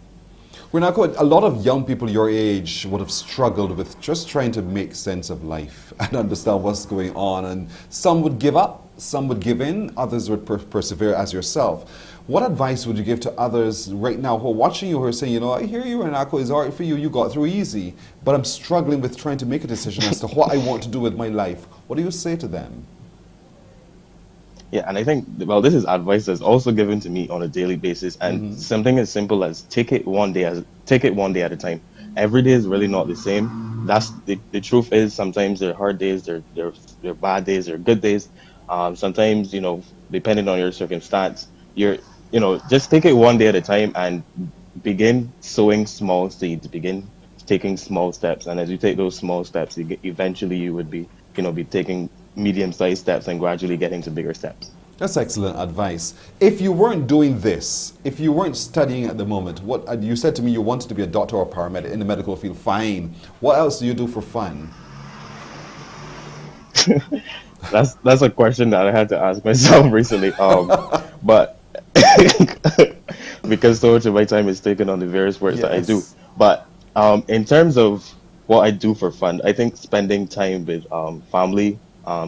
Renako, a lot of young people your age would have struggled with just trying to make sense of life and understand what's going on. And some would give up, some would give in, others would persevere as yourself. What advice would you give to others right now who are watching you, who are saying, you know, I hear you, Renako, it's all right for you, you got through easy, but I'm struggling with trying to make a decision as to what I want to do with my life. What do you say to them? Yeah, and I think, well, this is advice that's also given to me on a daily basis, and something as simple as take it one day at a time. Every day is really not the same. That's the truth is sometimes there are hard days, there are bad days, there are good days. Sometimes, you know, depending on your circumstance, just take it one day at a time and begin sowing small seeds, begin taking small steps, and as you take those small steps, eventually you would be taking medium-sized steps and gradually getting to bigger steps. That's excellent advice. If you weren't doing this, if you weren't studying at the moment, what you said to me you wanted to be a doctor or paramedic in the medical field, fine. What else do you do for fun? That's a question that I had to ask myself recently. But because so much of my time is taken on the various works that I do. But in terms of what I do for fun, I think spending time with family,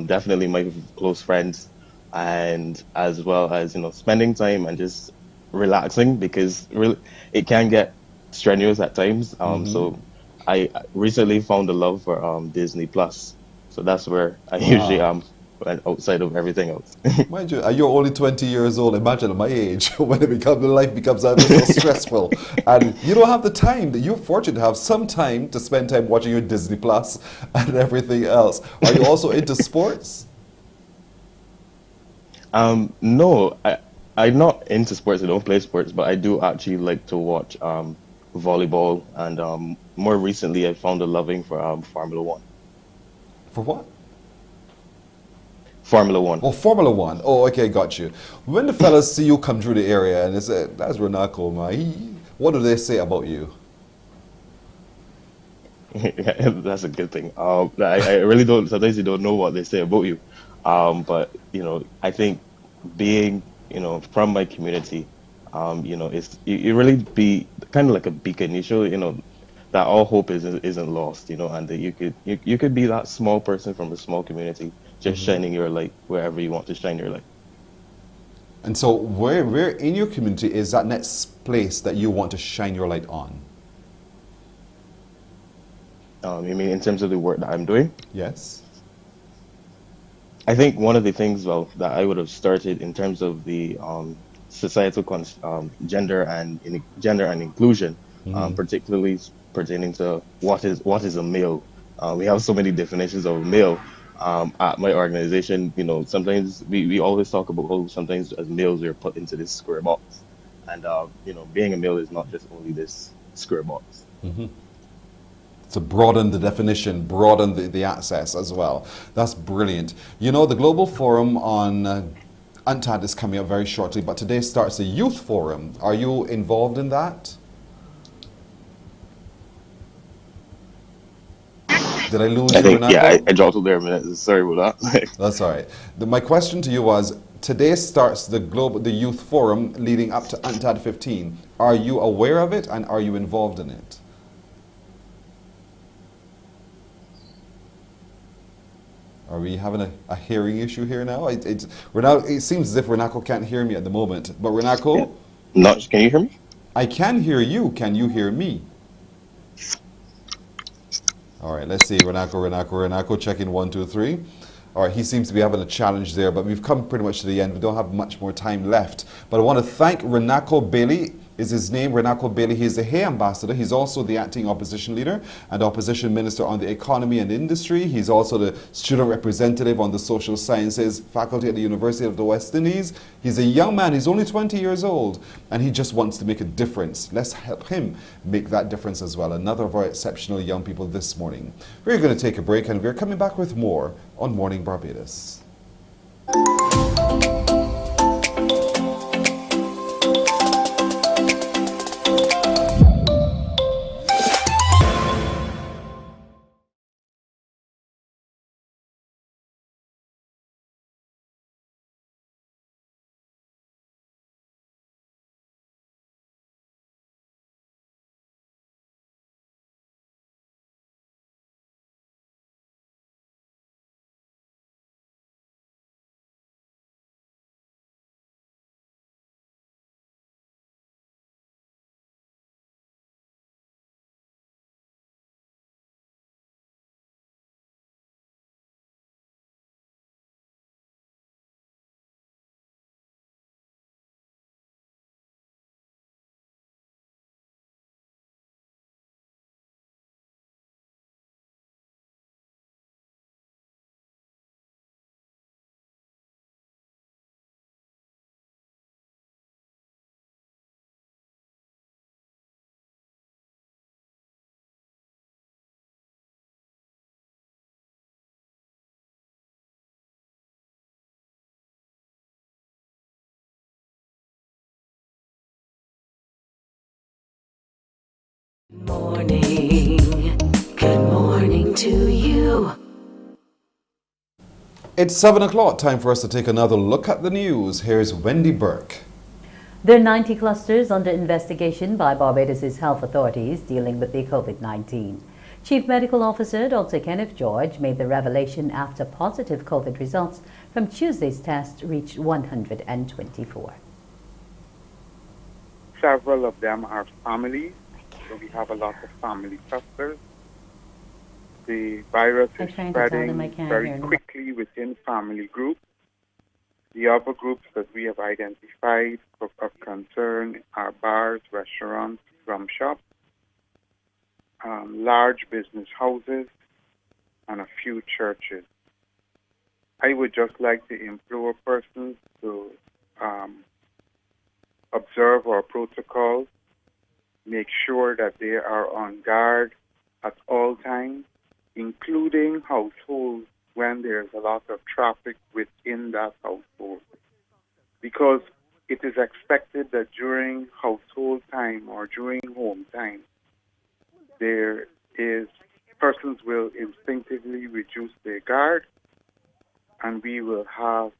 definitely my close friends, and as well as spending time and just relaxing, because really it can get strenuous at times. So I recently found a love for Disney Plus, so that's where I usually am outside of everything else. Mind you, you're only 20 years old. Imagine at my age when life becomes so stressful, and you don't have the time. That you're fortunate to have some time to spend time watching your Disney Plus and everything else. Are you also into sports? No, I'm not into sports. I don't play sports, but I do actually like to watch volleyball, and more recently I found a loving for Formula One. For what? Formula One. Oh, Formula One. Oh, okay, got you. When the fellas see you come through the area and they say, that's Renako, man, what do they say about you? That's a good thing. I really don't, sometimes you don't know what they say about you. But, I think being, from my community, it's, you really be kind of like a beacon. You show, that all hope isn't lost, and that you could be that small person from a small community, just shining your light wherever you want to shine your light. And so where in your community is that next place that you want to shine your light on? You mean in terms of the work that I'm doing? Yes. I think one of the things, that I would have started in terms of the societal gender and inclusion, particularly pertaining to what is a male. We have so many definitions of a male. At my organization, sometimes we always talk about how sometimes as males we're put into this square box, and being a male is not just only this square box. To broaden the definition, broaden the access as well. That's brilliant. The Global Forum on UNTAD is coming up very shortly, but today starts the Youth Forum. Are you involved in that? Did I lose you? Yeah, I dropped it there a minute. Sorry about that. That's all right. My question to you was, today starts the Youth Forum leading up to UNTAD 15. Are you aware of it and are you involved in it? Are we having a hearing issue here now? It seems as if Renako can't hear me at the moment. But Renako? No, can you hear me? I can hear you. Can you hear me? All right, let's see. Renako, checking 1, 2, 3. All right, he seems to be having a challenge there, but we've come pretty much to the end. We don't have much more time left. But I want to thank Renako Bailey, is his name, Renako Bailey. He is the Hay Ambassador. He's also the acting opposition leader and opposition minister on the economy and industry. He's also the student representative on the social sciences faculty at the University of the West Indies. He's a young man. He's only 20 years old, and he just wants to make a difference. Let's help him make that difference as well. Another of our exceptional young people this morning. We're going to take a break, and we're coming back with more on Morning Barbados. Morning. Good morning to you. It's 7 o'clock, time for us to take another look at the news. Here's Wendy Burke. There are 90 clusters under investigation by Barbados' health authorities dealing with the COVID-19. Chief Medical Officer Dr. Kenneth George made the revelation after positive COVID results from Tuesday's test reached 124. Several of them are families, so we have a lot of family clusters. The virus is spreading very quickly within family groups. The other groups that we have identified of concern are bars, restaurants, rum shops, large business houses, and a few churches. I would just like to implore persons to observe our protocols, make sure that they are on guard at all times, including households when there's a lot of traffic within that household. Because it is expected that during household time or during home time, persons will instinctively reduce their guard, and we will have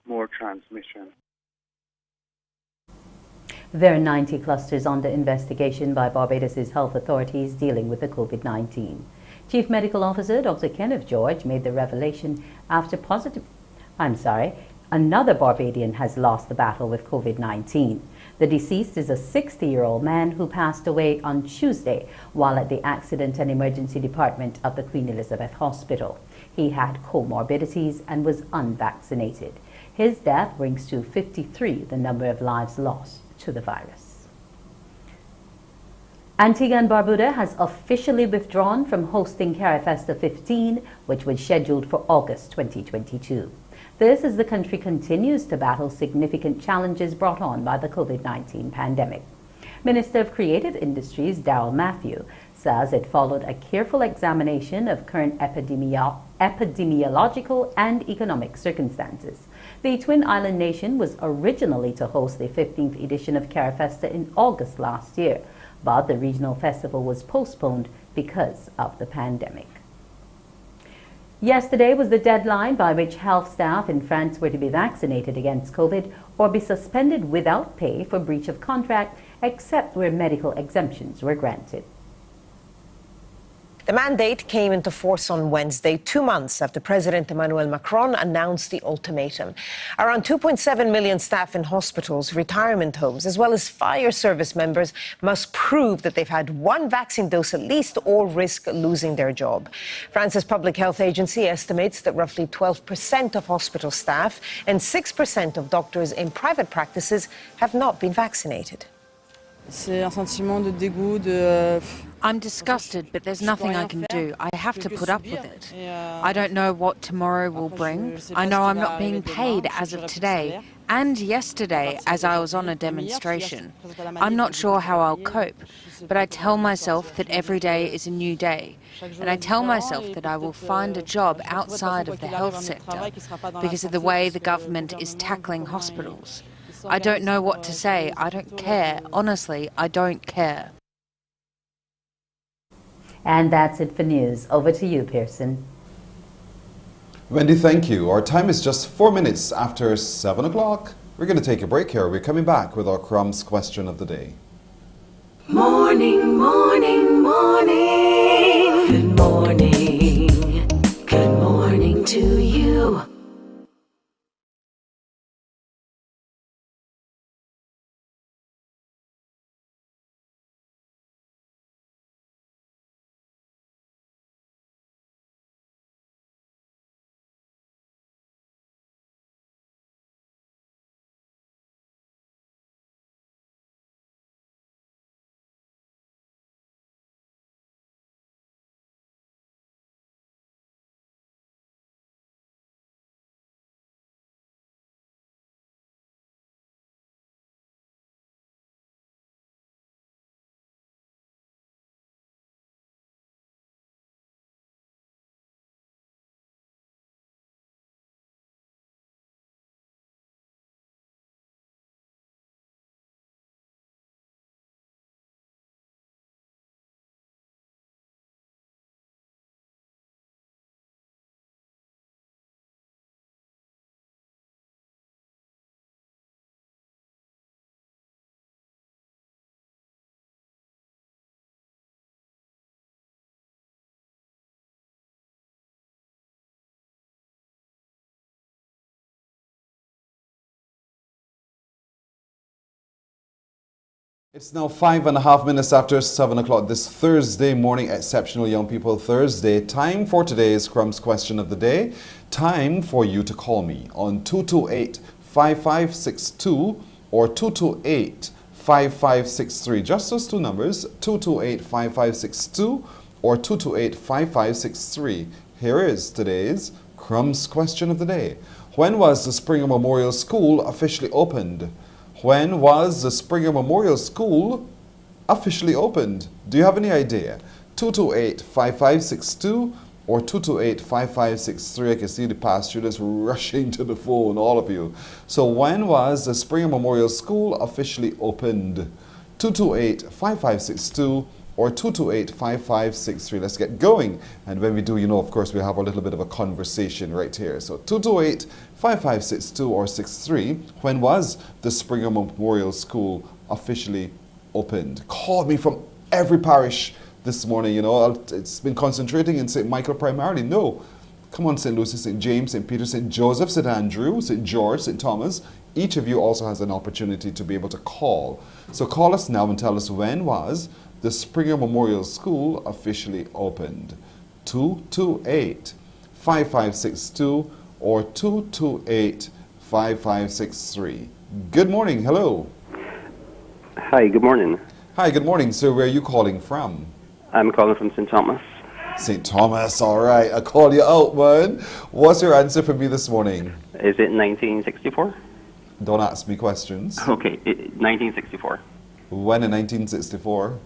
more transmission. There are 90 clusters under investigation by Barbados' health authorities dealing with the COVID-19. Chief Medical Officer Dr. Kenneth George made the revelation after another Barbadian has lost the battle with COVID-19. The deceased is a 60-year-old man who passed away on Tuesday while at the Accident and Emergency Department of the Queen Elizabeth Hospital. He had comorbidities and was unvaccinated. His death brings to 53 the number of lives lost to the virus. Antigua and Barbuda has officially withdrawn from hosting CARIFESTA 15, which was scheduled for August 2022. This as the country continues to battle significant challenges brought on by the COVID-19 pandemic. Minister of Creative Industries Darrell Matthew says it followed a careful examination of current epidemiological and economic circumstances. The Twin Island nation was originally to host the 15th edition of CARIFESTA in August last year, but the regional festival was postponed because of the pandemic. Yesterday was the deadline by which health staff in France were to be vaccinated against COVID or be suspended without pay for breach of contract, except where medical exemptions were granted. The mandate came into force on Wednesday, 2 months after President Emmanuel Macron announced the ultimatum. Around 2.7 million staff in hospitals, retirement homes, as well as fire service members must prove that they've had one vaccine dose at least or risk losing their job. France's public health agency estimates that roughly 12% of hospital staff and 6% of doctors in private practices have not been vaccinated. I'm disgusted, but there's nothing I can do. I have to put up with it. I don't know what tomorrow will bring. I know I'm not being paid as of today and yesterday as I was on a demonstration. I'm not sure how I'll cope, but I tell myself that every day is a new day. And I tell myself that I will find a job outside of the health sector because of the way the government is tackling hospitals. I don't know what to say. I don't care. Honestly, I don't care. And that's it for news. Over to you, Pearson. Wendy, thank you. Our time is just 4 minutes after 7 o'clock. We're going to take a break here. We're coming back with our Crumbs question of the day. Morning, morning, morning. Good morning. Good morning to you. It's now 5.5 minutes after 7 o'clock this Thursday morning, Exceptional Young People Thursday. Time for today's Crumbs question of the day. Time for you to call me on 228-5562 or 228-5563. Just those two numbers, 228-5562 or 228-5563. Here is today's Crumbs question of the day. When was the Springer Memorial School officially opened? When was the Springer Memorial School officially opened? Do you have any idea? 228-5562 or 228-5563. I can see the past students rushing to the phone, all of you. So when was the Springer Memorial School officially opened? 228-5562 or 228-5563. Let's get going. And when we do, you know, of course, we have a little bit of a conversation right here. So 228-5562 or 63. When was the Springer Memorial School officially opened? Call me from every parish this morning. You know, it's been concentrating in St. Michael primarily. No. Come on, St. Lucie, St. James, St. Peter, St. Joseph, St. Andrew, St. George, St. Thomas. Each of you also has an opportunity to be able to call. So call us now and tell us when was the Springer Memorial School officially opened. 228-5562 or 228-5563. Good morning. Hello. Hi, good morning. Hi, good morning. So where are you calling from? I'm calling from St. Thomas. St. Thomas, all right. I'll call you out, man. What's your answer for me this morning? Is it 1964? Don't ask me questions. Okay, 1964. When in 1964?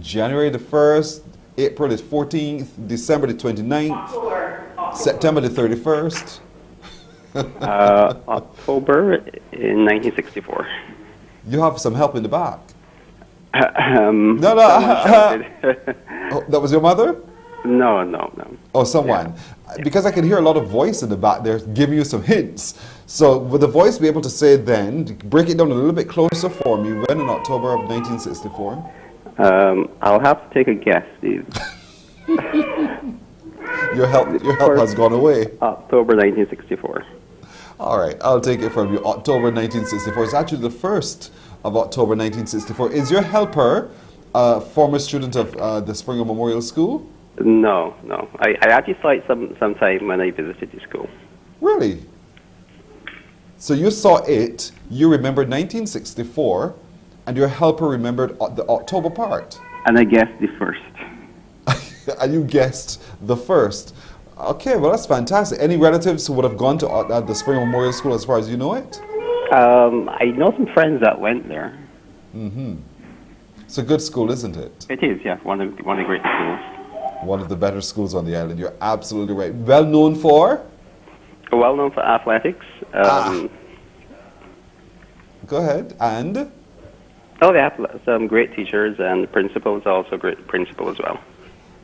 January the 1st, April the 14th, December the 29th, September the 31st. October in 1964. You have some help in the back. No. Oh, that was your mother? No. Oh, someone. Yeah. Because I can hear a lot of voice in the back there giving you some hints. So would the voice be able to say then, break it down a little bit closer for me, when in October of 1964? I'll have to take a guess, Steve. Your help has gone away. October 1964. All right, I'll take it from you. October 1964. It's actually the 1st of October 1964. Is your helper a former student of the Springer Memorial School? No. I actually saw it sometime when I visited the school. Really? So you saw it, you remembered 1964, and your helper remembered the October part. And I guessed the 1st. And you guessed the 1st. Okay, well, that's fantastic. Any relatives who would have gone to the Springer Memorial School as far as you know it? I know some friends that went there. Mm-hmm. It's a good school, isn't it? It is, yeah. One of the great schools. One of the better schools on the island. You're absolutely right. Well known for? Well known for athletics. Go ahead. And? Oh, they have some great teachers, and the principal is also a great principal as well.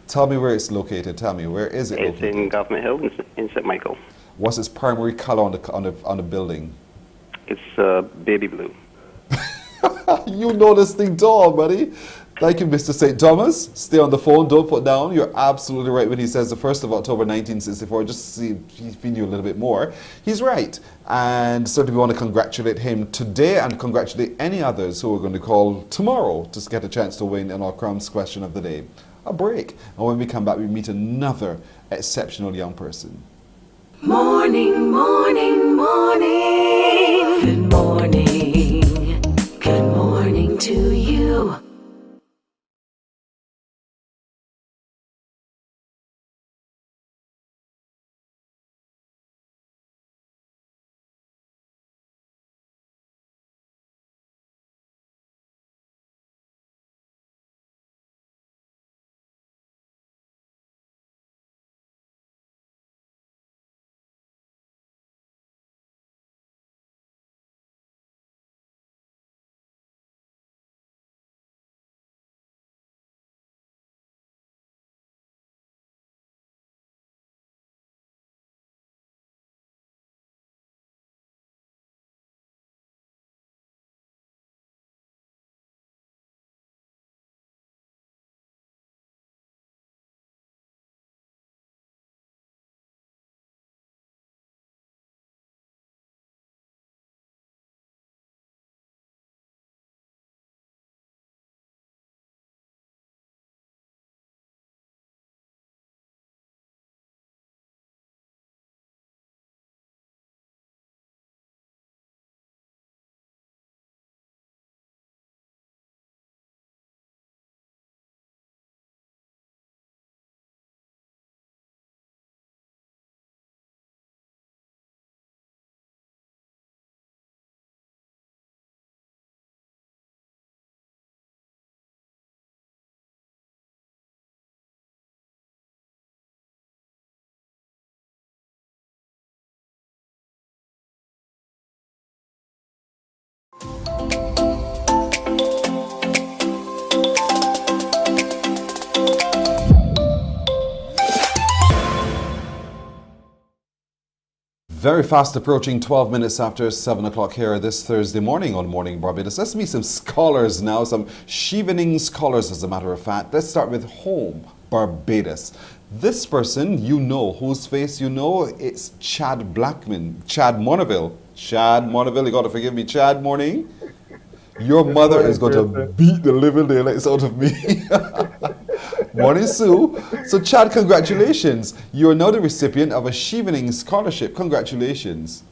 Tell me where it's located. Tell me, where is it located? It's in Government Hill in St. Michael. What's its primary color on the building? It's baby blue. You know this thing tall, buddy. Thank you, Mr. St. Thomas. Stay on the phone. Don't put down. You're absolutely right when he says the 1st of October 1964. Just to see if he knew a little bit more. He's right. And certainly we want to congratulate him today and congratulate any others who are going to call tomorrow to get a chance to win in our Crumbs question of the day. A break. And when we come back, we meet another exceptional young person. Morning, morning, morning. Good morning. Good morning to you. Very fast approaching 12 minutes after 7 o'clock here this Thursday morning on Morning Barbados. Let's meet some scholars now, some chevening scholars as a matter of fact. Let's start with Home Barbados. This person, you know, whose face you know, it's Chad Blackman, Chad Monaville. Chad Monaville, you got to forgive me, Chad, morning. Your mother is going to beat the living daylights out of me. Morning, Sue. So, Chad, congratulations. You are now the recipient of a Chevening Scholarship. Congratulations.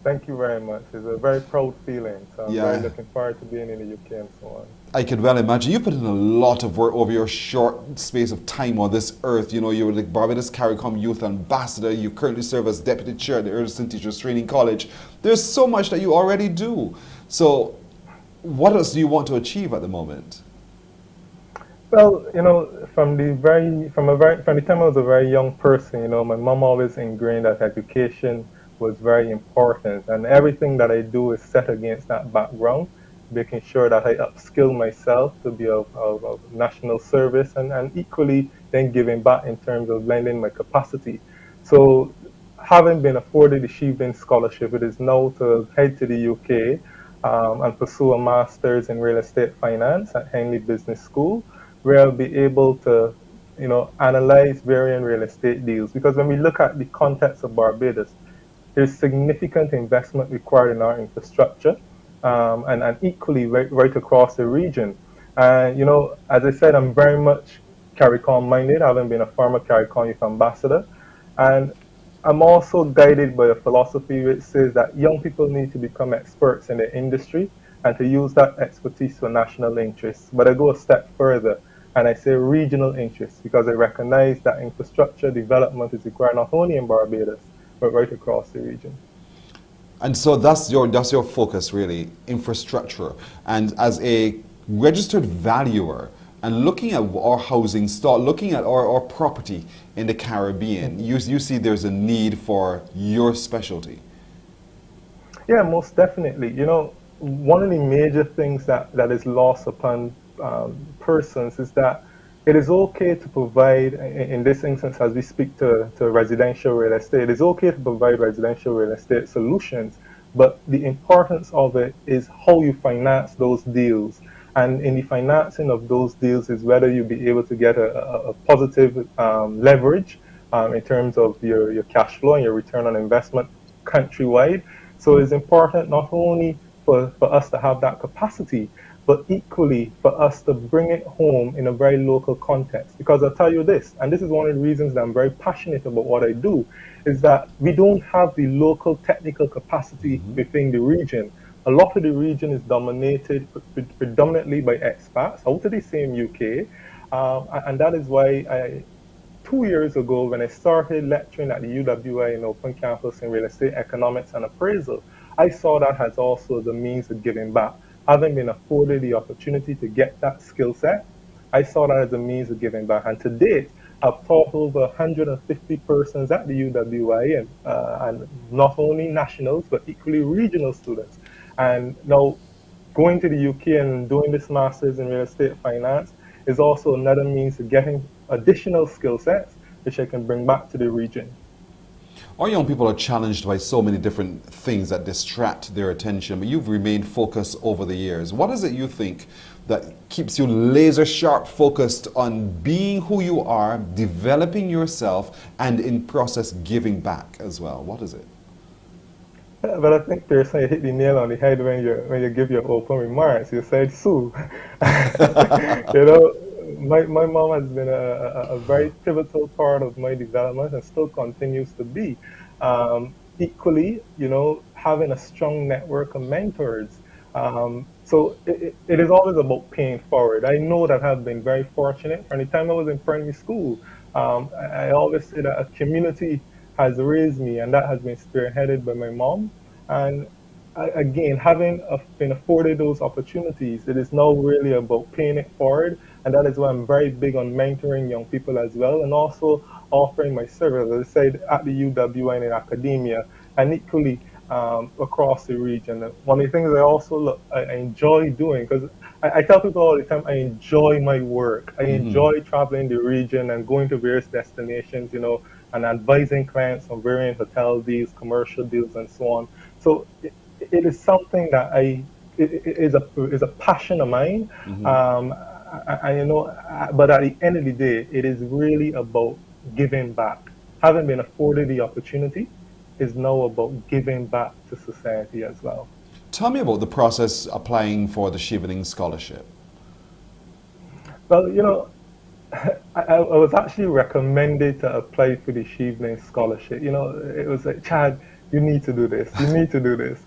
Thank you very much. It's a very proud feeling. So I'm very looking forward to being in the UK and so on. I can well imagine. You put in a lot of work over your short space of time on this earth. You know, you were the Barbados CARICOM Youth Ambassador. You currently serve as Deputy Chair at the Earlston Teachers Training College. There's so much that you already do. So, what else do you want to achieve at the moment? Well, you know, from the time I was a very young person, you know, my mom always ingrained that education was very important, and everything that I do is set against that background, making sure that I upskill myself to be of national service and equally then giving back in terms of lending my capacity. So having been afforded the Chevening Scholarship, it is now to head to the UK and pursue a master's in real estate finance at Henley Business School, where I'll be able to, analyze varying real estate deals. Because when we look at the context of Barbados, there's significant investment required in our infrastructure, and equally right across the region. And, as I said, I'm very much CARICOM minded, having been a former CARICOM youth ambassador. And I'm also guided by a philosophy which says that young people need to become experts in the industry and to use that expertise for national interests. But I go a step further and I say regional interests, because I recognize that infrastructure development is required not only in Barbados, but right across the region. And so that's your focus, really, infrastructure. And as a registered valuer and looking at our housing stock, looking at our property in the Caribbean, you see there's a need for your specialty. Yeah, most definitely. One of the major things that is lost upon persons is that it is okay to provide, in this instance, as we speak to residential real estate, it is okay to provide residential real estate solutions, but the importance of it is how you finance those deals. And in the financing of those deals is whether you'll be able to get a positive leverage in terms of your cash flow and your return on investment countrywide. So it's important not only for us to have that capacity, but equally for us to bring it home in a very local context. Because I'll tell you this, and this is one of the reasons that I'm very passionate about what I do, is that we don't have the local technical capacity within the region. A lot of the region is dominated predominantly by expats out of the same UK, and that is why 2 years ago, when I started lecturing at the UWI in Open Campus in Real Estate Economics and Appraisal, I saw that as also the means of giving back. Having been afforded the opportunity to get that skill set, I saw that as a means of giving back. And to date, I've taught over 150 persons at the UWI, and not only nationals, but equally regional students. And now, going to the UK and doing this master's in real estate finance is also another means of getting additional skill sets, which I can bring back to the region. Our young people are challenged by so many different things that distract their attention, but you've remained focused over the years. What is it you think that keeps you laser sharp focused on being who you are, developing yourself, and in process giving back as well? What is it? But I think personally you hit the nail on the head when you give your open remarks. You said Sue. My mom has been a very pivotal part of my development and still continues to be. Equally, having a strong network of mentors. So it is always about paying forward. I know that I've been very fortunate. From the time I was in primary school, I always say that a community has raised me, and that has been spearheaded by my mom. And again, having been afforded those opportunities, it is now really about paying it forward. And that is why I'm very big on mentoring young people as well, and also offering my service, as I said, at the UWI and in academia, and equally across the region. One of the things I enjoy doing, because I tell people all the time, I enjoy my work. I enjoy traveling the region and going to various destinations, and advising clients on various hotel deals, commercial deals, and so on. So it is something that is a passion of mine. But at the end of the day, it is really about giving back. Having been afforded the opportunity is now about giving back to society as well. Tell me about the process applying for the Chevening Scholarship. Well, I was actually recommended to apply for the Chevening Scholarship. It was like, Chad, you need to do this. You need to do this.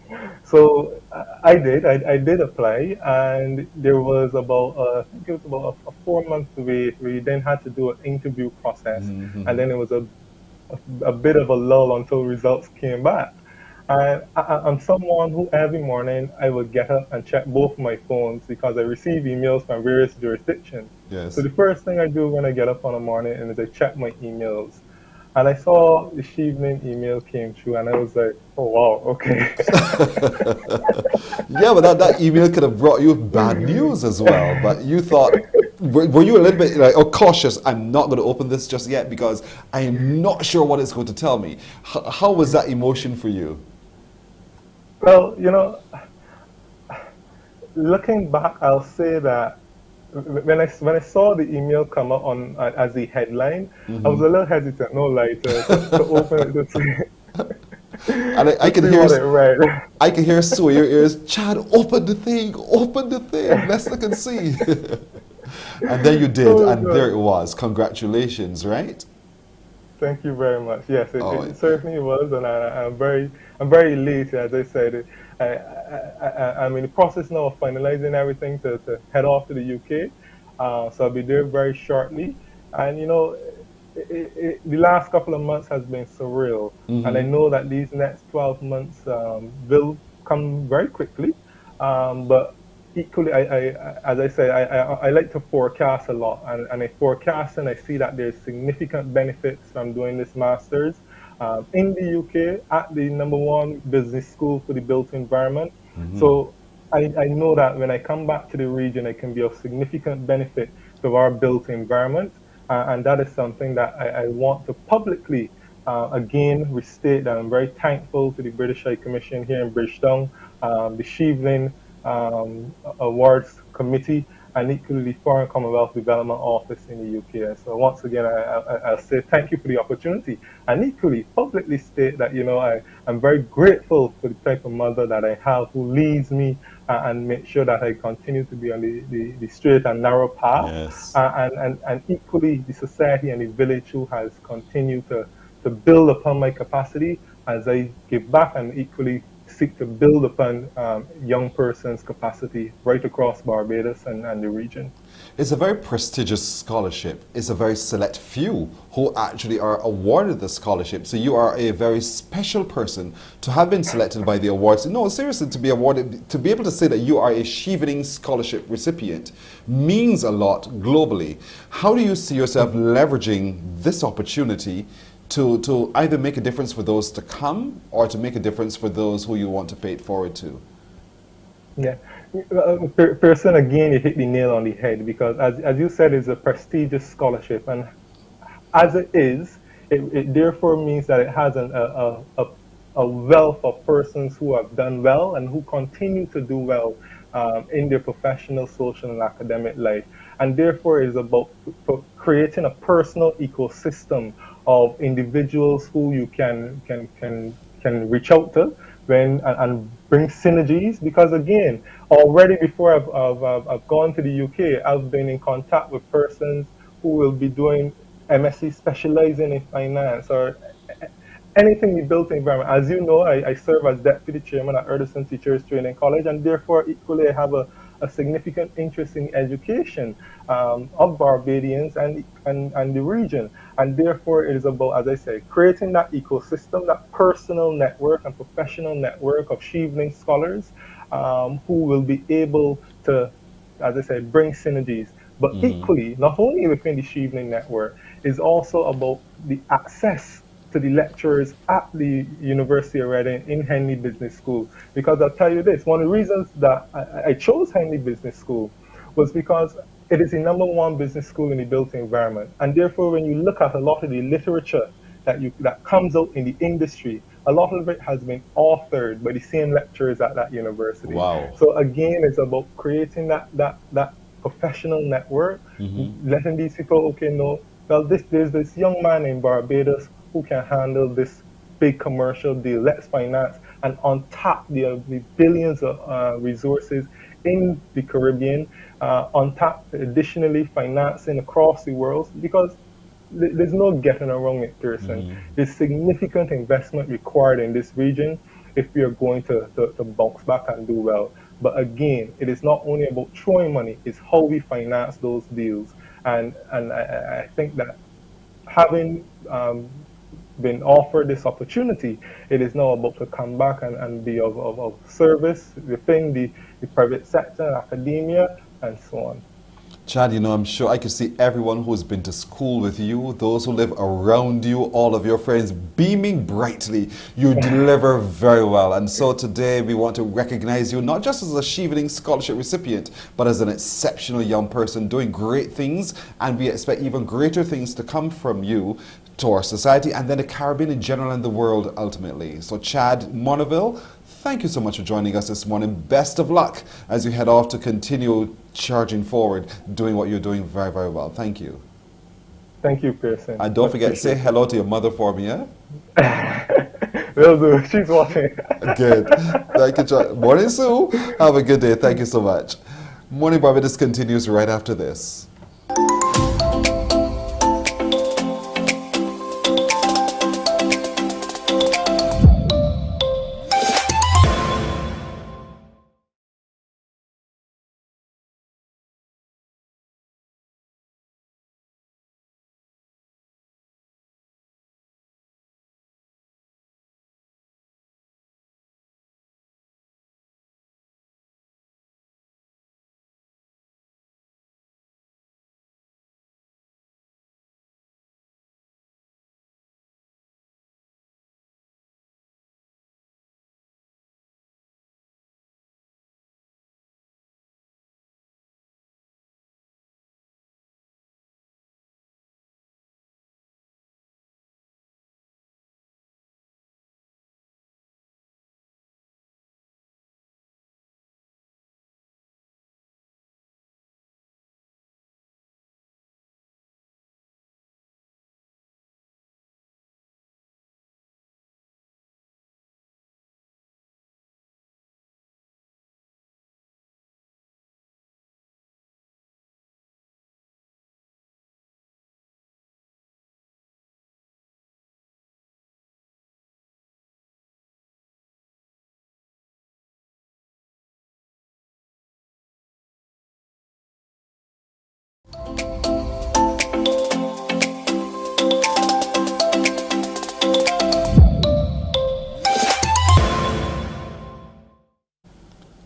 So I did. I did apply, and there was about I think it was about a 4-month wait. We then had to do an interview process, and then it was a bit of a lull until results came back. And I'm someone who every morning I would get up and check both my phones because I receive emails from various jurisdictions. Yes. So the first thing I do when I get up on a morning is I check my emails. And I saw the Chevening email came through, and I was like, oh, wow, okay. Yeah, but that email could have brought you bad news as well. But you thought, were you a little bit like, cautious? I'm not going to open this just yet because I am not sure what it's going to tell me. How was that emotion for you? Well, looking back, I'll say that when I saw the email come up on as the headline, I was a little hesitant, no lie, to open it to see, And I to can see hear, what it read. I can hear Sue in your ears, Chad, open the thing, let's look and see. And then you did, Oh, and God. there it was. Congratulations, right? Thank you very much. Yes, Oh, it certainly was, and I'm very elated. As I said, I'm in the process now of finalizing everything to head off to the UK. So I'll be there very shortly. And you know, the last couple of months has been surreal, and I know that these next 12 months will come very quickly. But equally, as I say, I like to forecast a lot, and I forecast and I see that there's significant benefits from doing this master's in the UK at the #1 business school for the built environment. So I know that when I come back to the region, I can be of significant benefit to our built environment, and that is something that I want to publicly again restate that I'm very thankful to the British High Commission here in Bridgetown, the Shevelin Awards Committee, and equally the Foreign Commonwealth Development Office in the UK. And so once again, I'll say thank you for the opportunity, and equally publicly state that, you know, I'm very grateful for the type of mother that I have who leads me and make sure that I continue to be on the straight and narrow path. Yes. And equally the society and the village who has continued to build upon my capacity as I give back, and equally seek to build upon young persons' capacity right across Barbados and the region. It's a very prestigious scholarship. It's a very select few who actually are awarded the scholarship. So you are a very special person to have been selected by the awards. No, seriously, to be awarded, to be able to say that you are a Shevelin Scholarship recipient means a lot globally. How do you see yourself leveraging this opportunity to either make a difference for those to come or to make a difference for those who you want to pay it forward to? Yeah, person, again, you hit the nail on the head, because as you said, it's a prestigious scholarship, and as it is, it therefore means that it has a wealth of persons who have done well and who continue to do well in their professional, social, and academic life. And therefore, it is about creating a personal ecosystem of individuals who you can reach out to and bring synergies. Because again, already before I've gone to the UK, I've been in contact with persons who will be doing MSc specializing in finance or anything in the built environment. As you know, I serve as deputy chairman at Erdison Teachers Training College, and therefore equally I have a significant interest in education of Barbadians and the region. And therefore it is about, as I say, creating that ecosystem, that personal network and professional network of Shevelin scholars who will be able to, as I said, bring synergies. But equally, not only within the Shevelin network, is also about the access to the lecturers at the University of Reading in Henley Business School. Because I'll tell you this, one of the reasons that I chose Henley Business School was because it is the #1 business school in the built environment. And therefore, when you look at a lot of the literature that comes out in the industry, a lot of it has been authored by the same lecturers at that university. Wow. So again, it's about creating that professional network, letting these people, okay, know, well, there's this young man in Barbados who can handle this big commercial deal. Let's finance and untap the billions of resources in the Caribbean, untap additionally financing across the world, because there's no getting around it, person. There's significant investment required in this region if we are going to bounce back and do well. But again, it is not only about throwing money, it's how we finance those deals. And I think that having been offered this opportunity, it is now about to come back and be of service within the private sector, academia, and so on. Chad, you know, I'm sure I could see everyone who's been to school with you, those who live around you, all of your friends beaming brightly. You deliver very well. And so today we want to recognize you not just as a Shevelin Scholarship recipient, but as an exceptional young person doing great things. And we expect even greater things to come from you to our society and then the Caribbean in general and the world ultimately. So Chad Monaville, thank you so much for joining us this morning. Best of luck as you head off to continue charging forward, doing what you're doing very, very well. Thank you. Thank you, Pearson. And don't forget, say hello to your mother for me, yeah? Will do. She's watching. Good. Thank you, John. Morning, Sue. Have a good day. Thank you so much. Morning Barbados continues right after this.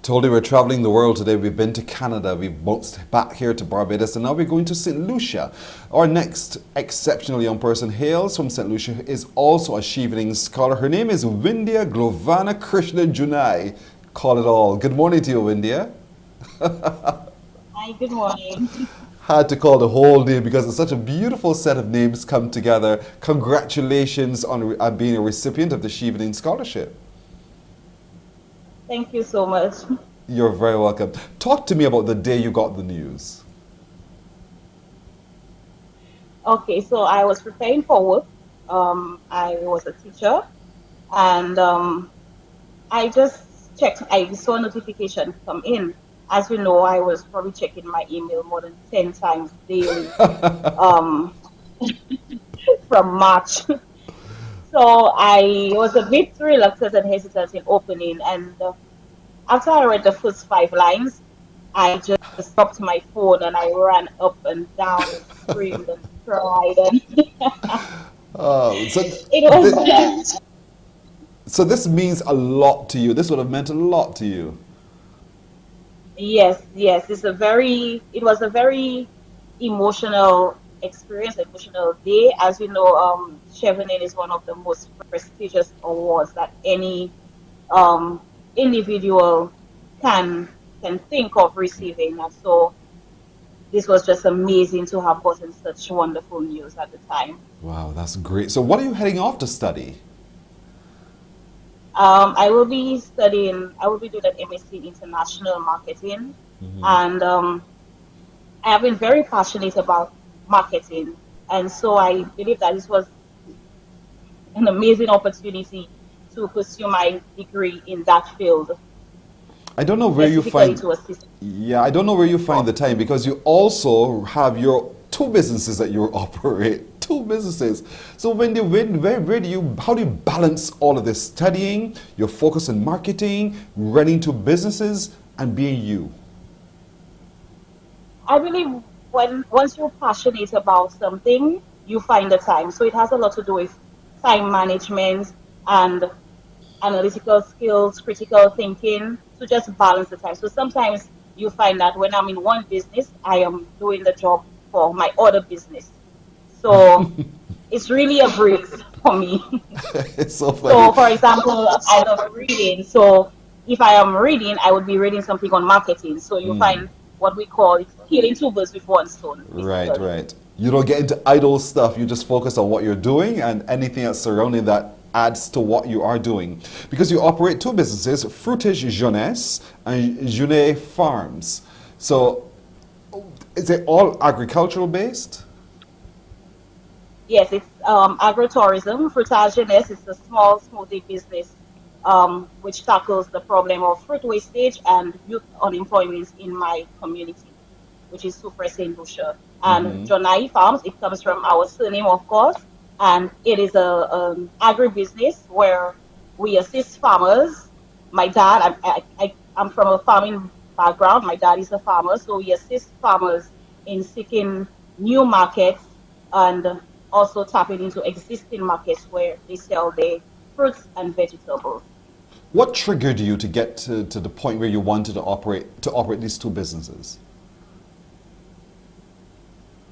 Told you we're traveling the world today. We've been to Canada, we've bounced back here to Barbados, and now we're going to St. Lucia. Our next exceptional young person hails from St. Lucia, is also a Chevening scholar. Her name is Vindhya Glovana Krishna Junai. Call it all. Good morning to you, Vindhya. Hi, good morning. Had to call the whole name because it's such a beautiful set of names come together. Congratulations on being a recipient of the Chevening Scholarship. Thank you so much. You're very welcome. Talk to me about the day you got the news. Okay, so I was preparing for work. I was a teacher, and I just checked. I saw a notification come in. As you know, I was probably checking my email more than 10 times daily from March. So I was a bit reluctant and hesitant in opening, and after I read the first 5 lines, I just stopped my phone and I ran up and down and screamed and cried. And it was so this means a lot to you. This would have meant a lot to you. Yes, yes. It was a very emotional experience, emotional day. As you know, Chevening is one of the most prestigious awards that any individual can think of receiving. And so this was just amazing to have gotten such wonderful news at the time. Wow, that's great. So what are you heading off to study? I will be doing an MSc in International Marketing. And I have been very passionate about marketing. And so I believe that this was an amazing opportunity to pursue my degree in that field. I don't know where you find I don't know where you find the time, because you also have your 2 businesses that you operate. 2 businesses. So how do you balance all of this? Studying, your focus on marketing, running 2 businesses, and being you? I believe once you're passionate about something, you find the time. So it has a lot to do with time management and analytical skills, critical thinking, to just balance the time. So sometimes you find that when I'm in one business, I am doing the job for my other business. So it's really a break for me. It's so funny. So for example, I love reading. So if I am reading, I would be reading something on marketing. So you find what we call killing 2 birds with 1 stone. Right. You don't get into idle stuff. You just focus on what you're doing, and anything that's surrounding that adds to what you are doing. Because you operate two businesses, Fruitage Jeunesse and Junet Farms. So is it all agricultural based? Yes, it's agritourism. Fruitage Jeunesse is a small smoothie business which tackles the problem of fruit wastage and youth unemployment in my community, which is Soufre St. Lucia. And Jonai Farms, it comes from our surname, of course, and it is a agribusiness where we assist farmers. My dad, I'm from a farming background. My dad is a farmer, so we assist farmers in seeking new markets and also tapping into existing markets where they sell their fruits and vegetables. What triggered you to get to the point where you wanted to operate these two businesses?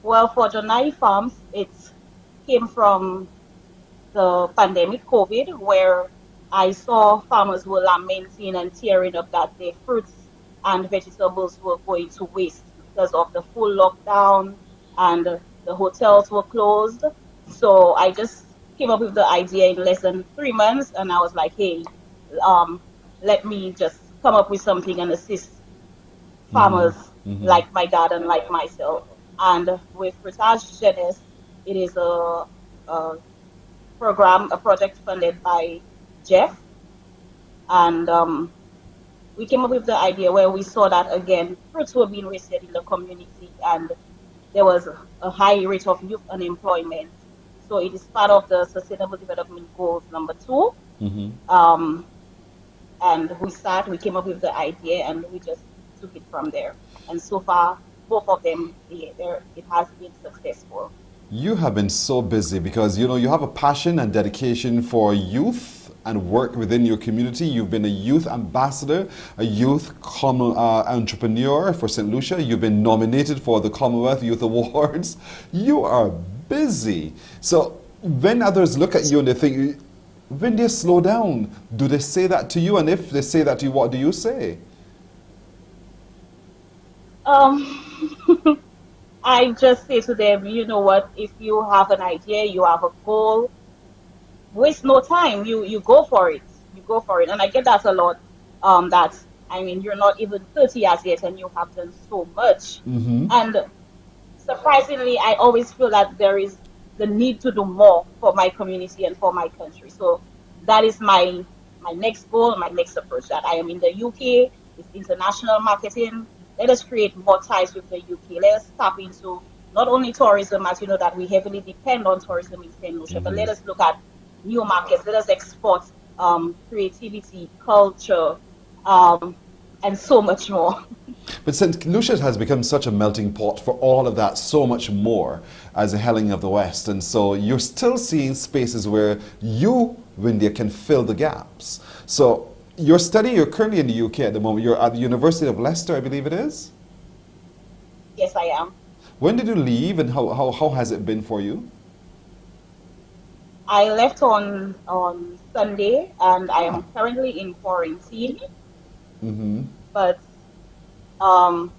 Well, for Jonai Farms, it came from the pandemic, COVID, where I saw farmers were lamenting and tearing up that their fruits and vegetables were going to waste because of the full lockdown and the hotels were closed. So I just came up with the idea in less than 3 months, and I was like, hey, let me just come up with something and assist farmers like my dad and like myself. And with Fruitage Jeunesse, it is a program, a project funded by Jeff. And we came up with the idea where we saw that, again, fruits were being wasted in the community and there was a high rate of youth unemployment. So it is part of the Sustainable Development Goals #2. And we came up with the idea and we just took it from there. And so far, both of them, it has been successful. You have been so busy because, you know, you have a passion and dedication for youth and work within your community. You've been a youth ambassador, a youth entrepreneur for St. Lucia. You've been nominated for the Commonwealth Youth Awards. You are busy. So when others look at you and they think, when they slow down, do they say that to you? And if they say that to you, what do you say? I just say to them, you know what, if you have an idea, you have a goal, waste no time. You go for it. You go for it. And I get that a lot. You're not even 30 as yet and you have done so much. And surprisingly, I always feel that there is the need to do more for my community and for my country. So that is my next goal, my next approach. That I am in the UK, it's international marketing. Let us create more ties with the UK. Let us tap into not only tourism, as you know, that we heavily depend on tourism in St. Lucia, but let us look at new markets. Let us export creativity, culture, and so much more. But St. Lucia has become such a melting pot for all of that, so much more as a Helling of the West. And so you're still seeing spaces where you, Windia, can fill the gaps. So you're currently in the UK at the moment. You're at the University of Leicester, I believe it is? Yes, I am. When did you leave and how has it been for you? I left on Sunday and I am currently in quarantine. But from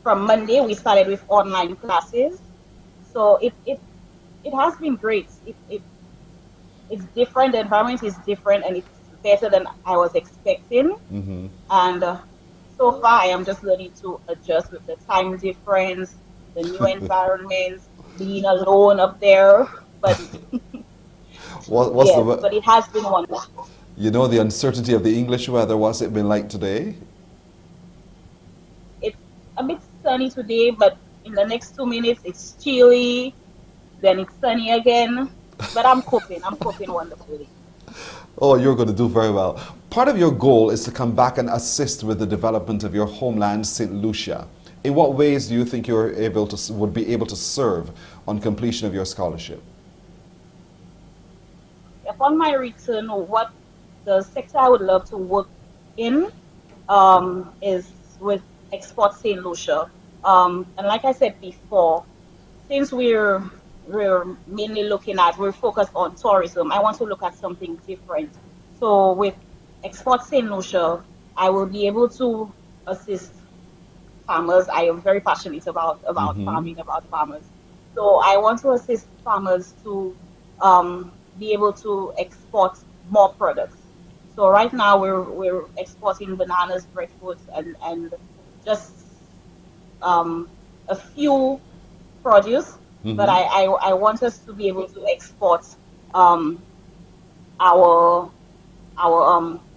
Monday we started with online classes. So it has been great. It's different, the environment is different and it's better than I was expecting. And so far I am just learning to adjust with the time difference, the new environment, being alone up there. But but it has been wonderful. You know, the uncertainty of the English weather, what's it been like today? It's a bit sunny today, but in the next 2 minutes it's chilly, then it's sunny again. But I'm coping wonderfully. Oh, you're going to do very well. Part of your goal is to come back and assist with the development of your homeland, St. Lucia. In what ways do you think would be able to serve on completion of your scholarship? Upon my return, what the sector I would love to work in is with Export St. Lucia. And like I said before, since we're mainly we're focused on tourism, I want to look at something different. So with Export St. Lucia, I will be able to assist farmers. I am very passionate about farming, about farmers. So I want to assist farmers to be able to export more products. So right now we're exporting bananas, breadfruits, and just a few produce. But I want us to be able to export um, our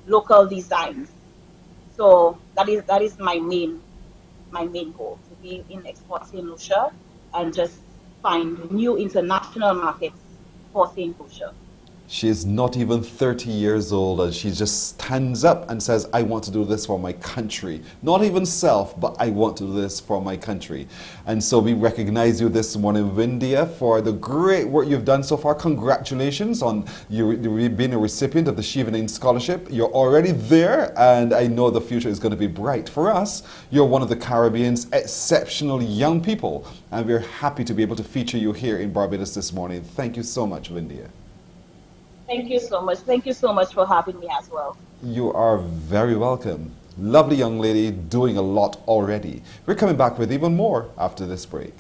local designs. So that is my main goal, to be in export St. Lucia and just find new international markets for St. Lucia. She is not even 30 years old, and she just stands up and says, I want to do this for my country. Not even self, but I want to do this for my country. And so we recognize you this morning, Windia, for the great work you've done so far. Congratulations on you being a recipient of the Chevening Scholarship. You're already there, and I know the future is going to be bright. For us, you're one of the Caribbean's exceptional young people, and we're happy to be able to feature you here in Barbados this morning. Thank you so much, Windia. Thank you so much. Thank you so much for having me as well. You are very welcome. Lovely young lady, doing a lot already. We're coming back with even more after this break.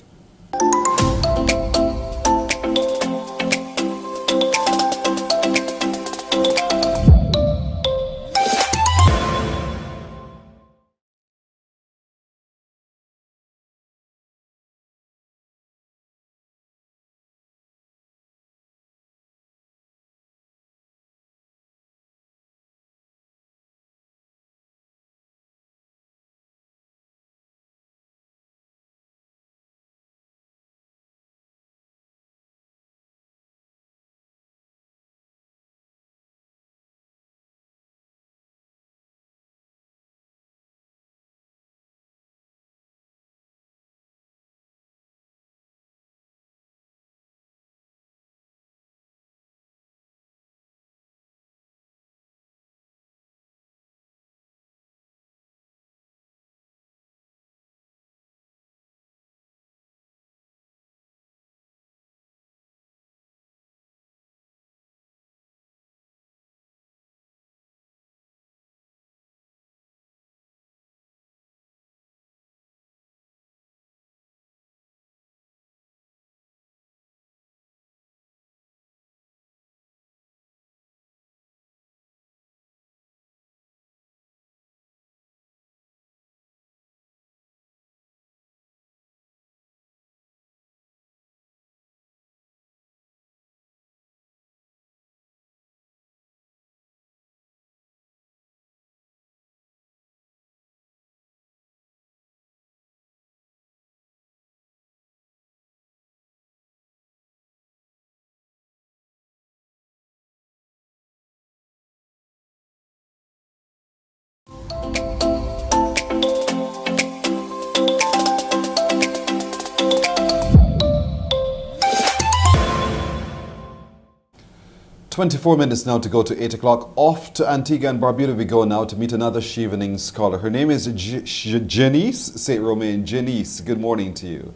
24 minutes now to go to 8 o'clock. Off to Antigua and Barbuda we go now to meet another Chevening scholar. Her name is Janice. Say it, Romain. Janice, good morning to you.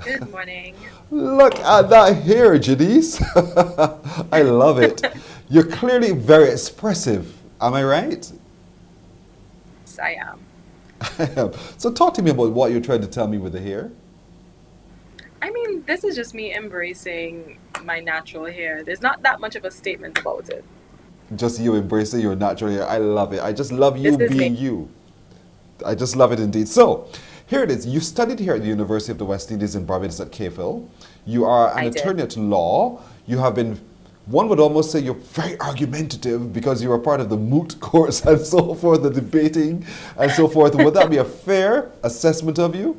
Good morning. Look at that hair, Janice. I love it. You're clearly very expressive. Am I right? Yes, I am. I am. So talk to me about what you're trying to tell me with the hair. I mean, this is just me embracing my natural hair. There's not that much of a statement about it. Just you embracing your natural hair. I love it. I just love you being you. I just love it indeed. So, here it is. You studied here at the University of the West Indies in Barbados at CAFIL. You are an attorney at law. You have been, one would almost say you're very argumentative because you are part of the moot courts and so forth, the debating and so forth. Would that be a fair assessment of you?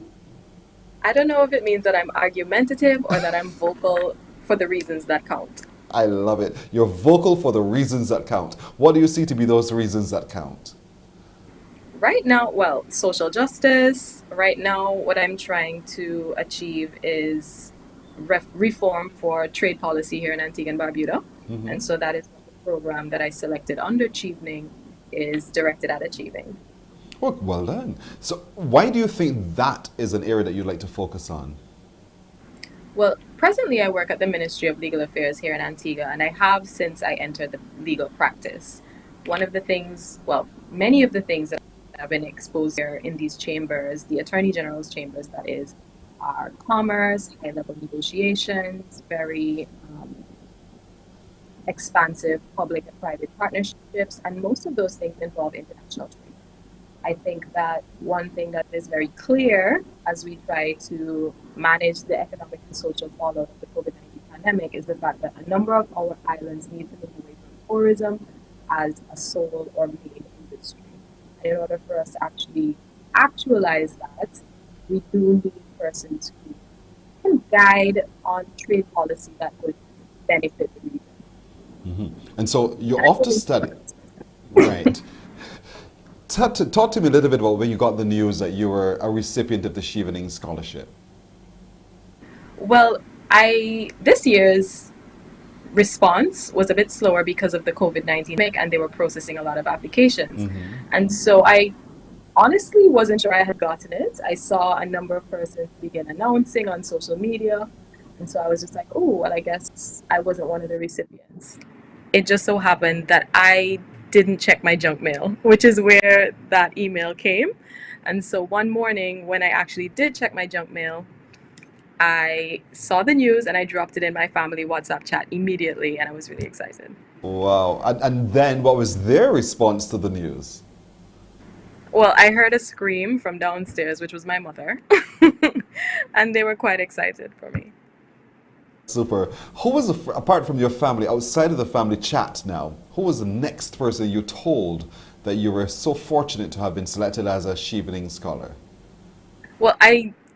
I don't know if it means that I'm argumentative or that I'm vocal for the reasons that count. I love it. You're vocal for the reasons that count. What do you see to be those reasons that count? Right now, well, social justice. Right now, what I'm trying to achieve is reform for trade policy here in Antigua and Barbuda. Mm-hmm. And so that is what the program that I selected under Chevening is directed at achieving. Well done. So why do you think that is an area that you'd like to focus on? Well, presently I work at the Ministry of Legal Affairs here in Antigua, and I have since I entered the legal practice. One of the things, well, many of the things that have been exposed here in these chambers, the Attorney General's chambers, that is, are commerce, high-level negotiations, very expansive public and private partnerships, and most of those things involve international trade. I think that one thing that is very clear as we try to manage the economic and social fallout of the COVID-19 pandemic is the fact that a number of our islands need to move away from tourism as a sole or main industry. And in order for us to actually actualize that, we do need persons who can guide on trade policy that would benefit the region. And so you're off to study, right? Talk to me a little bit about when you got the news that you were a recipient of the Chevening Scholarship. Well, this year's response was a bit slower because of the COVID-19 pandemic, and they were processing a lot of applications. And so I honestly wasn't sure I had gotten it. I saw a number of persons begin announcing on social media, and so I was just like, oh, well, I guess I wasn't one of the recipients. It just so happened that I didn't check my junk mail, which is where that email came. And so one morning when I actually did check my junk mail, I saw the news and I dropped it in my family WhatsApp chat immediately, and I was really excited. Wow. And then what was their response to the news? Well, I heard a scream from downstairs, which was my mother, and they were quite excited for me. Super. Who was, apart from your family, outside of the family chat now, who was the next person you told that you were so fortunate to have been selected as a Chevening Scholar? Well,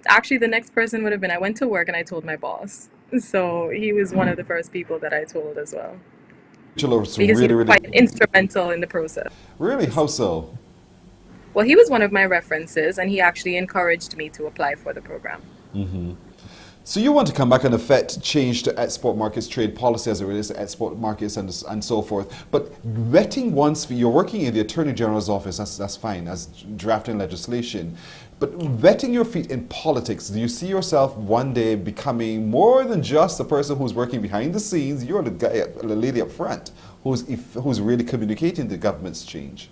actually, the next person would have been, I went to work and I told my boss. So he was one of the first people that I told as well. Because he was quite instrumental in the process. Really? How so? Well, he was one of my references, and he actually encouraged me to apply for the program. So you want to come back and affect change to export markets, trade policy as it relates to export markets and so forth. But vetting once, you're working in the Attorney General's office, that's fine, as drafting legislation. But vetting your feet in politics, do you see yourself one day becoming more than just a person who's working behind the scenes? You're the guy, the lady up front, who's really communicating the government's change.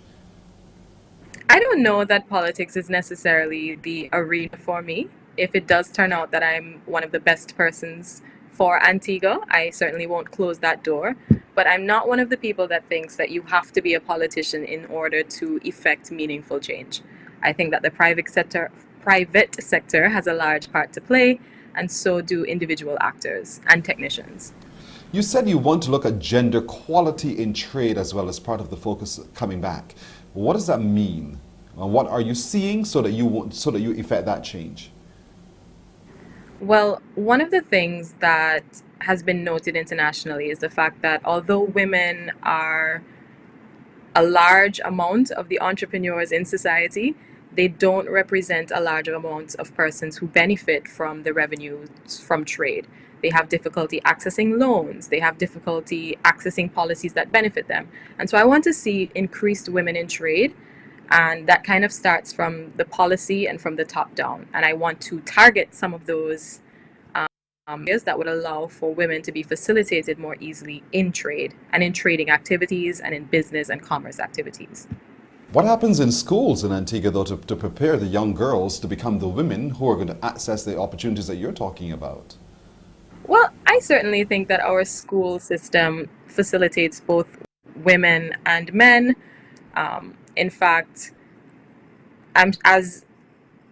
I don't know that politics is necessarily the arena for me. If it does turn out that I'm one of the best persons for Antigua, I certainly won't close that door. But I'm not one of the people that thinks that you have to be a politician in order to effect meaningful change. I think that the private sector has a large part to play, and so do individual actors and technicians. You said you want to look at gender equality in trade as well as part of the focus coming back. What does that mean? And what are you seeing so that you effect that change? Well, one of the things that has been noted internationally is the fact that although women are a large amount of the entrepreneurs in society, they don't represent a large amount of persons who benefit from the revenues from trade. They have difficulty accessing loans. They have difficulty accessing policies that benefit them. And so I want to see increased women in trade. And that kind of starts from the policy and from the top down. And I want to target some of those areas that would allow for women to be facilitated more easily in trade and in trading activities and in business and commerce activities. What happens in schools in Antigua, though, to prepare the young girls to become the women who are going to access the opportunities that you're talking about? Well, I certainly think that our school system facilitates both women and men. In fact, as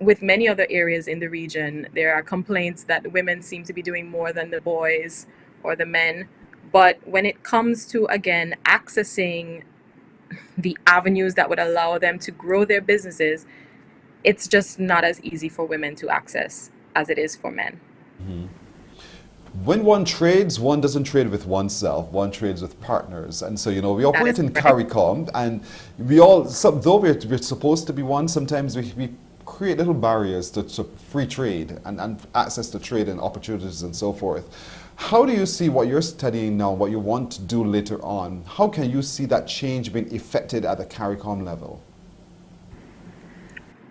with many other areas in the region, there are complaints that women seem to be doing more than the boys or the men. But when it comes to, again, accessing the avenues that would allow them to grow their businesses, it's just not as easy for women to access as it is for men. When one trades, one doesn't trade with oneself, one trades with partners. And so, we operate in CARICOM, and we all, though we're supposed to be one, sometimes we create little barriers to free trade and access to trade and opportunities and so forth. How do you see what you're studying now, what you want to do later on? How can you see that change being effected at the CARICOM level?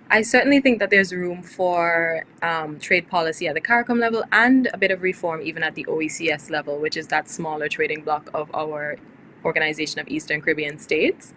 I certainly think that there's room for trade policy at the CARICOM level and a bit of reform even at the OECS level, which is that smaller trading bloc of our Organization of Eastern Caribbean States.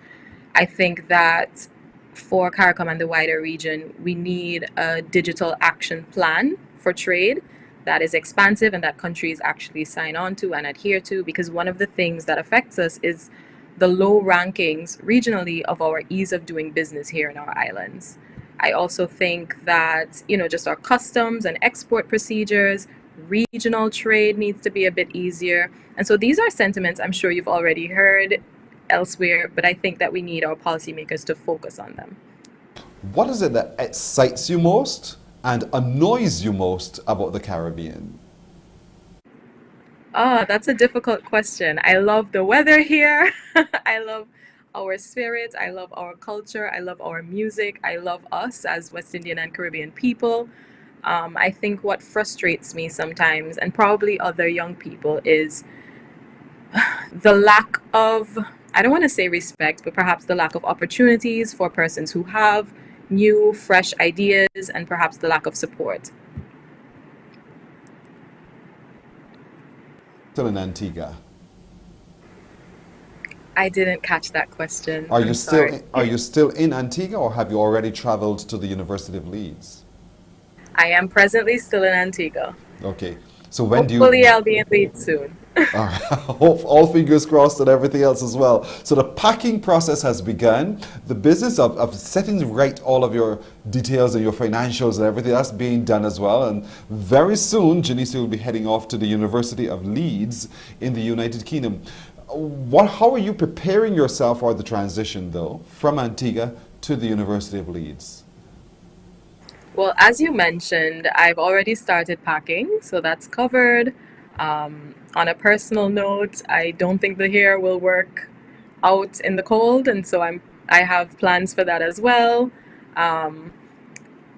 I think that for CARICOM and the wider region, we need a digital action plan for trade that is expansive and that countries actually sign on to and adhere to, because one of the things that affects us is the low rankings regionally of our ease of doing business here in our islands. I also think that, just our customs and export procedures, regional trade needs to be a bit easier. And so these are sentiments I'm sure you've already heard elsewhere, but I think that we need our policymakers to focus on them. What is it that excites you most and annoys you most about the Caribbean? That's a difficult question. I love the weather here. I love our spirits. I love our culture. I love our music. I love us as West Indian and Caribbean people. I think what frustrates me sometimes, and probably other young people, is the lack of, I don't want to say respect, but perhaps the lack of opportunities for persons who have new, fresh ideas, and perhaps the lack of support. Still in Antigua. I didn't catch that question. Are you I'm still sorry. are you still in Antigua, or have you already traveled to the University of Leeds? I am presently still in Antigua. Okay. So when Hopefully I'll be in Leeds soon. All right. All fingers crossed and everything else as well. So the packing process has begun. The business of setting right all of your details and your financials and everything that's being done as well. And very soon, Janice will be heading off to the University of Leeds in the United Kingdom. How are you preparing yourself for the transition, though, from Antigua to the University of Leeds? Well, as you mentioned, I've already started packing, so that's covered. On a personal note, I don't think the hair will work out in the cold, and so I have plans for that as well.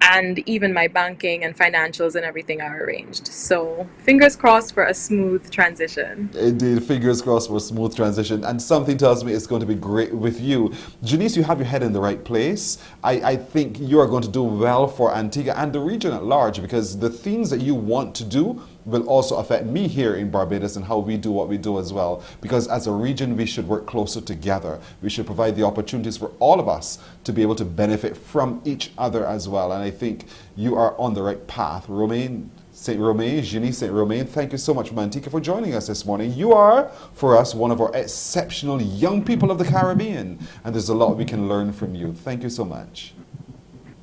And even my banking and financials and everything are arranged. So fingers crossed for a smooth transition. Indeed, fingers crossed for a smooth transition. And something tells me it's going to be great with you. Janice, you have your head in the right place. I think you are going to do well for Antigua and the region at large, because the things that you want to do will also affect me here in Barbados and how we do what we do as well. Because as a region, we should work closer together. We should provide the opportunities for all of us to be able to benefit from each other as well. And I think you are on the right path. Romaine St. Romain, Janice St. Romain, thank you so much, Mantika, for joining us this morning. You are, for us, one of our exceptional young people of the Caribbean, and there's a lot we can learn from you. Thank you so much.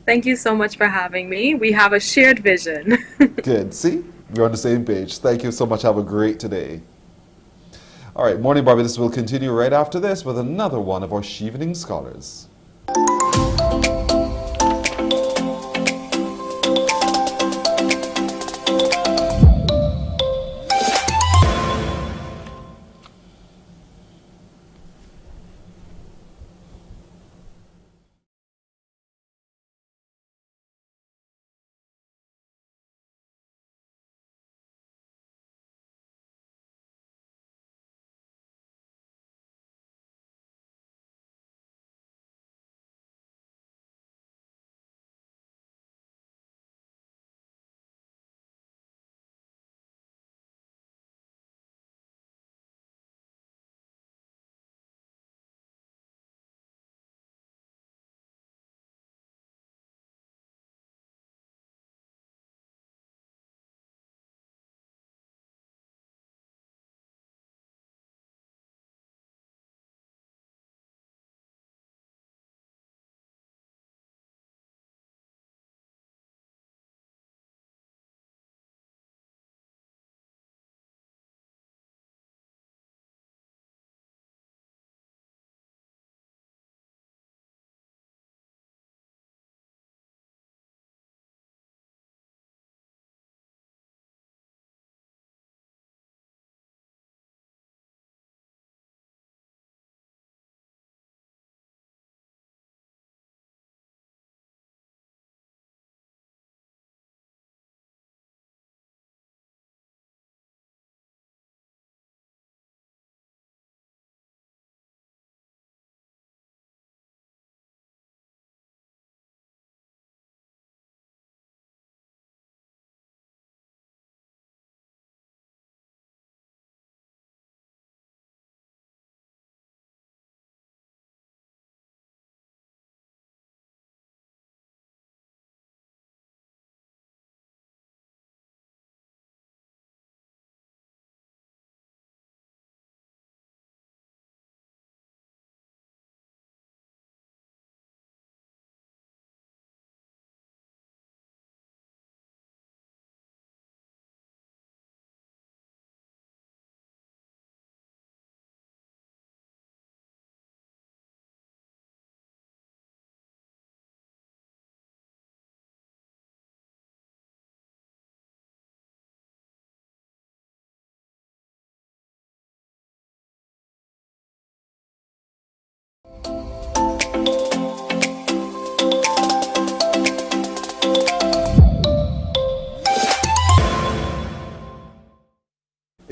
Thank you so much for having me. We have a shared vision. Good. See? We're on the same page. Thank you so much. Have a great day. All right, Morning Barbados will continue right after this with another one of our Shevening Scholars.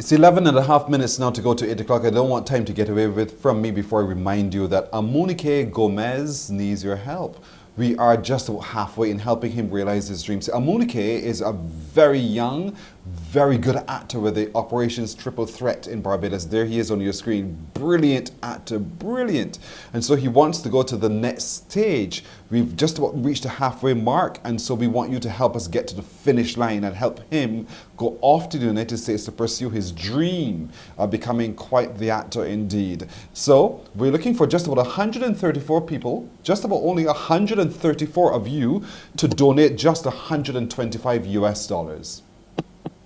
It's 11 and a half minutes now to go to 8 o'clock. I don't want time to get away with from me before I remind you that Amunike Gomez needs your help. We are just halfway in helping him realize his dreams. Amunike is a very young, very good actor with the Operations Triple Threat in Barbados. There he is on your screen. Brilliant actor, brilliant. And so he wants to go to the next stage. We've just about reached the halfway mark, and so we want you to help us get to the finish line and help him go off to the United States to pursue his dream of becoming quite the actor indeed. So we're looking for just about 134 people, just about only 134 of you to donate just 125 US dollars.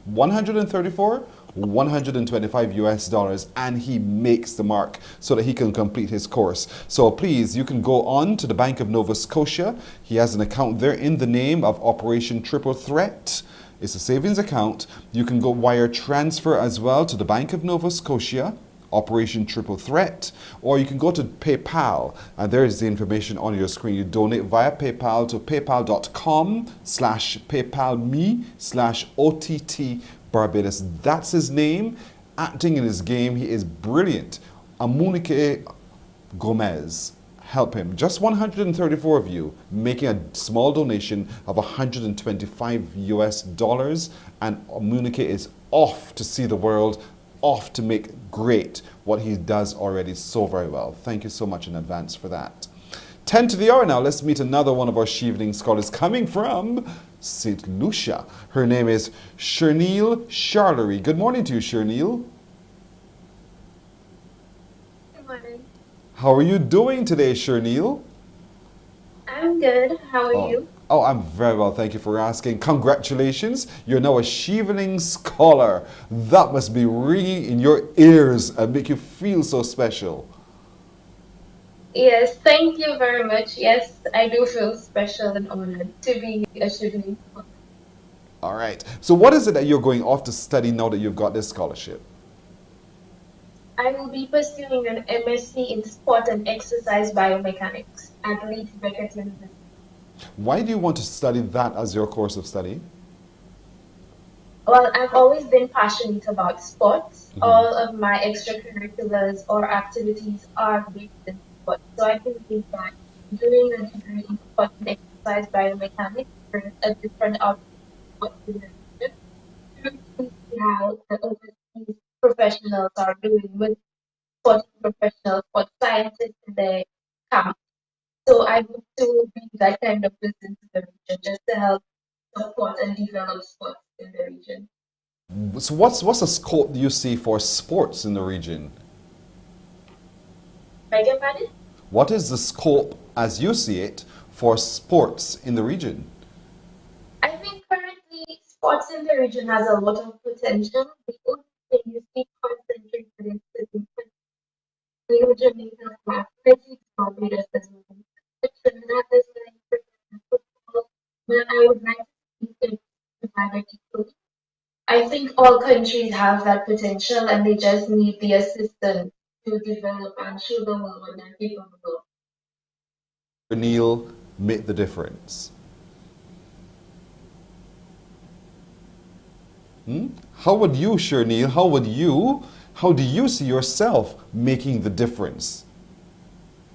134, 125 US dollars, and he makes the mark so that he can complete his course. So please, you can go on to the Bank of Nova Scotia. He has an account there in the name of Operation Triple Threat. It's a savings account. You can go wire transfer as well to the Bank of Nova Scotia, Operation Triple Threat, or you can go to PayPal, and there is the information on your screen. You donate via PayPal to paypal.com/paypalme/OTT Barbados. That's his name. Acting in his game, he is brilliant. Amunike Gomez. Help him. Just 134 of you making a small donation of 125 US dollars, and Amunike is off to see the world, off to make great what he does already so very well. Thank you so much in advance for that. 10 to the hour now. Let's meet another one of our She-Evening scholars coming from St. Lucia. Her name is Cherneil Charlery. Good morning to you, Cherneil. Good morning. How are you doing today, Cherneil? I'm good. How are you? Oh, I'm very well. Thank you for asking. Congratulations. You're now a She-Evening scholar. That must be ringing in your ears and make you feel so special. Yes, thank you very much. Yes, I do feel special and honored to be a She-Evening scholar. All right. So what is it that you're going off to study now that you've got this scholarship? I will be pursuing an MSc in Sport and Exercise Biomechanics at Leeds Beckett University. Why do you want to study that as your course of study? Well, I've always been passionate about sports. All of my extracurriculars or activities are based in sports. So I believe that doing a degree in Sport and Exercise Biomechanics is a different outlook on sports in the region. To see how the overseas professionals are doing with sports professionals, sports scientists in their camp. So I hope to be that kind of person to the region, just to help support and develop sports in the region. So what's the scope you see for sports in the region? Beg your pardon? What is the scope, as you see it, for sports in the region? I think currently sports in the region has a lot of potential. The only thing is be concentrated in certain countries. We know Jamaica has athletics, Barbados as well. But I would like to see it divided equally. I think all countries have that potential and they just need the assistance to develop and show the world what they're capable of. Neil made the difference. How would you, Cherneil, how do you see yourself making the difference?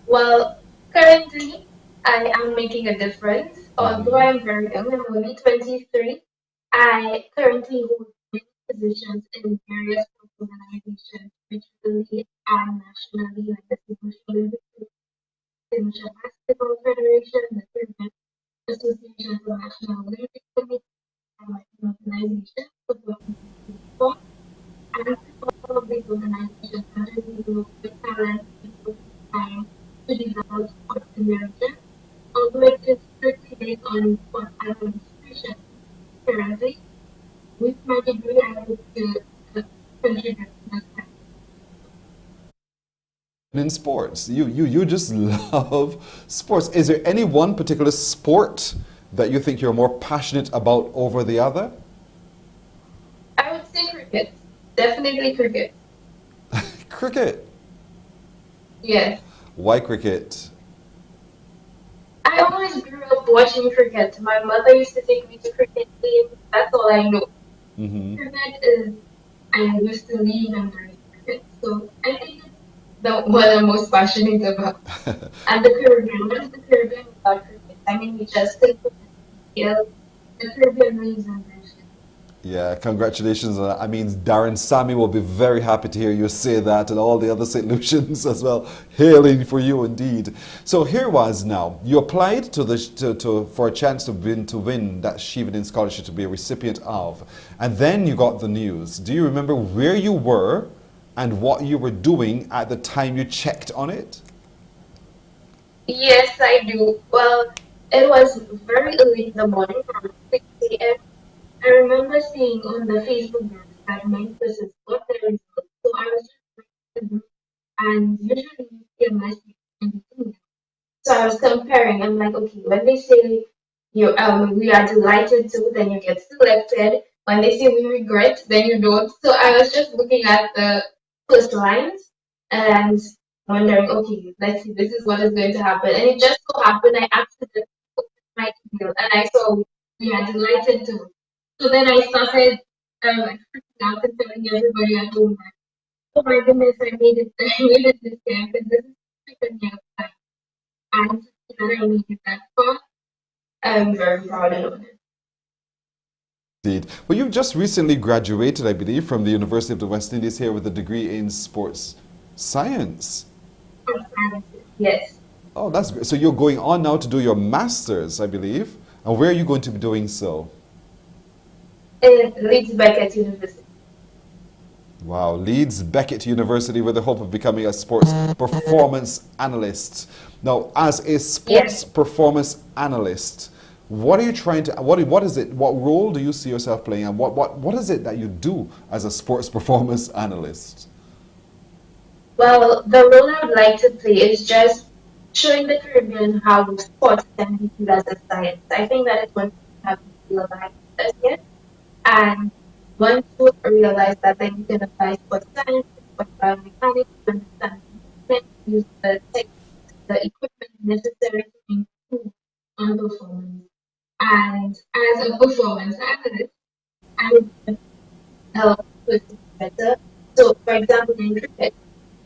Well, currently I am making a difference. Although I'm very young, I'm only 23. I currently hold many positions in various organizations, regionally and nationally, like the Social Basketball Federation, the Cricket Association for National Olympic Committee, and my organization, supporting sport. And all of these organizations are really with talent, people, time to develop sports in the region. Although it is strictly based on sport administration currently, with my degree, I hope to contribute to this. In sports, you just love sports. Is there any one particular sport that you think you're more passionate about over the other? I would say cricket. Definitely cricket. Cricket? Yes. Why cricket? I always grew up watching cricket. My mother used to take me to cricket games. That's all I know. Cricket is I'm used to being under it. So I think it's what I'm most passionate about. And the Caribbean, what is the Caribbean without cricket? I mean, we just think of the Caribbean means embracing. Yeah, congratulations on that. I mean, Darren Sammy will be very happy to hear you say that, and all the other St. Lucians as well, hailing for you indeed. So here was now, you applied for a chance to win that Chevening Scholarship to be a recipient of, and then you got the news. Do you remember where you were and what you were doing at the time you checked on it? Yes, I do. Well, it was very early in the morning, around 6 a.m. I remember seeing on the Facebook group that many persons got their results. So I was just reading the group, and usually you see a message in between. So I was comparing. I'm like, okay, when they say we are delighted to, then you get selected. When they say we regret, then you don't. So I was just looking at the first lines and wondering, okay, let's see, this is what is going to happen. And it just so happened I accidentally opened my email and I saw we are delighted to. So then I started freaking out and telling everybody at home, oh my goodness, I made it, I made it this year because this is freaking near time. And that I made it that far, I'm very proud of it. Indeed. Well, you've just recently graduated, I believe, from the University of the West Indies here with a degree in sports science. Yes. Oh, that's great. So you're going on now to do your master's, I believe. And where are you going to be doing so? In Leeds Beckett University. Wow, Leeds Beckett University with the hope of becoming a sports performance analyst. Now, as a sports performance analyst, what are you trying to, what is it, what role do you see yourself playing, and what is it that you do as a sports performance analyst? Well, the role I would like to play is just showing the Caribbean how sports can be viewed as a science. I think that is one thing we haven't realized as yet. And once you realize that, then you can apply sports science, sports biomechanics, to understand use the techniques, the equipment necessary to improve on performance. And as a performance analyst, I would help persons better. So, for example, in cricket,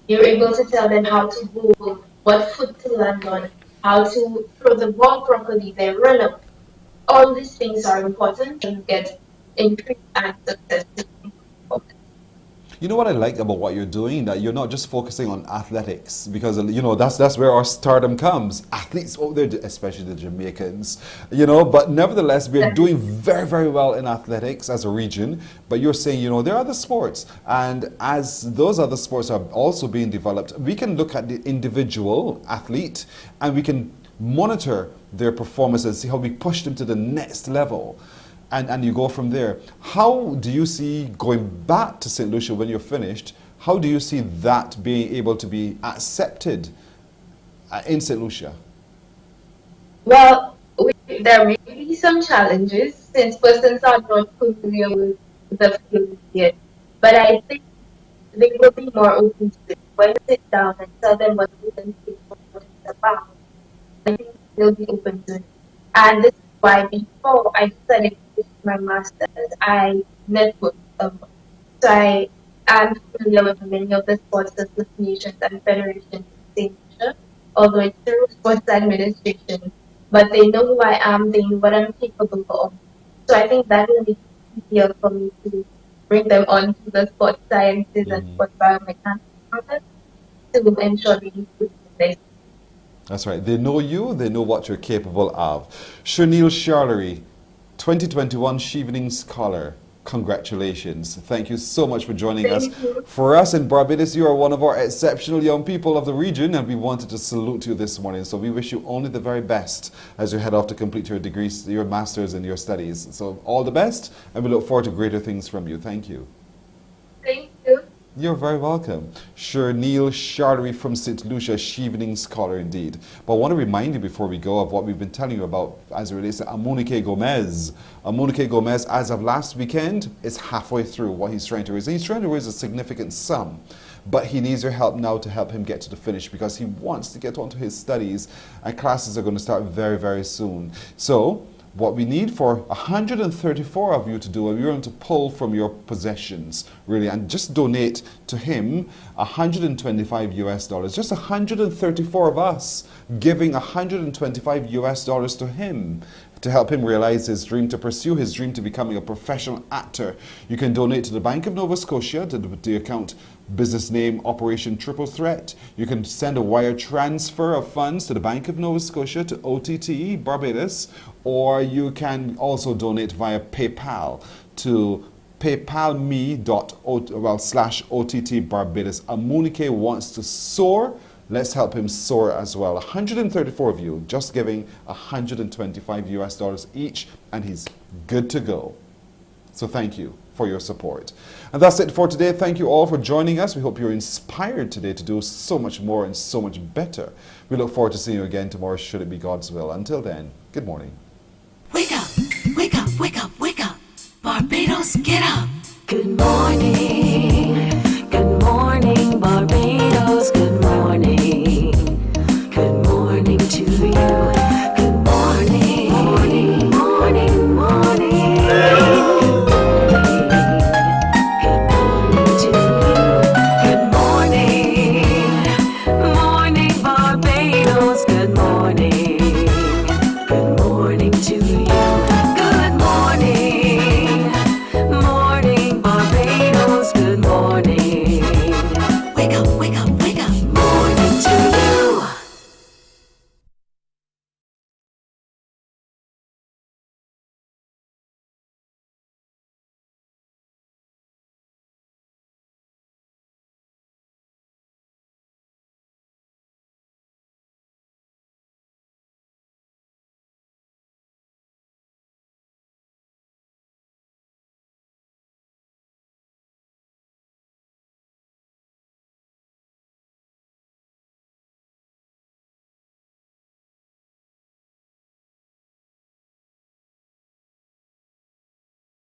you're able to tell them how to bowl, what foot to land on, how to throw the ball properly, their run up. All these things are important to get increased and success. You know what I like about what you're doing? That you're not just focusing on athletics, because you know that's where our stardom comes. Athletes, oh, they're especially the Jamaicans, you know. But nevertheless, we're doing very, very well in athletics as a region. But you're saying, you know, there are other sports, and as those other sports are also being developed, we can look at the individual athlete and we can monitor their performance and see how we push them to the next level. And you go from there. How do you see going back to St. Lucia when you're finished? How do you see that being able to be accepted in St. Lucia? Well, there may be some challenges since persons are not familiar with the field yet. But I think they will be more open to it. When you sit down and tell them what you can think what it's about, I think they'll be open to it. And this is why before I decided to do my master's, I networked. So I am familiar with many of the sports associations and federations in St. Lucia, although it's through sports administration. But they know who I am, they know what I'm capable of. So I think that will make it easier for me to bring them on to the sports sciences and sports biomechanics to ensure they improve their. That's right. They know you, they know what you're capable of. Sherneil Charlery, 2021 Chevening Scholar. Congratulations. Thank you so much for joining us. For us in Barbados, you are one of our exceptional young people of the region, and we wanted to salute you this morning. So we wish you only the very best as you head off to complete your degrees, your masters and your studies. So all the best, and we look forward to greater things from you. Thank you. Thank you. You're very welcome. Sherneil Charlery from St. Lucia, Chevening Scholar indeed. But I want to remind you before we go of what we've been telling you about as it relates to Amunike Gomez. Amunike Gomez, as of last weekend, is halfway through what he's trying to raise. He's trying to raise a significant sum, but he needs your help now to help him get to the finish because he wants to get on to his studies, and classes are going to start very, very soon. So what we need for 134 of you to do, we're going to pull from your possessions, really, and just donate to him $125. Just 134 of us giving $125 to him to help him realize his dream, to pursue his dream to becoming a professional actor. You can donate to the Bank of Nova Scotia, to the account business name Operation Triple Threat. You can send a wire transfer of funds to the Bank of Nova Scotia to OTT Barbados, or you can also donate via PayPal to paypalme./OTT Barbados. Amunike wants to soar. Let's help him soar as well. 134 of you just giving $125 each, and he's good to go. So thank you for your support. And that's it for today. Thank you all for joining us. We hope you're inspired today to do so much more and so much better. We look forward to seeing you again tomorrow, should it be God's will. Until then, good morning. Wake up, wake up, wake up, wake up. Barbados, get up. Good morning, Barbados, good morning.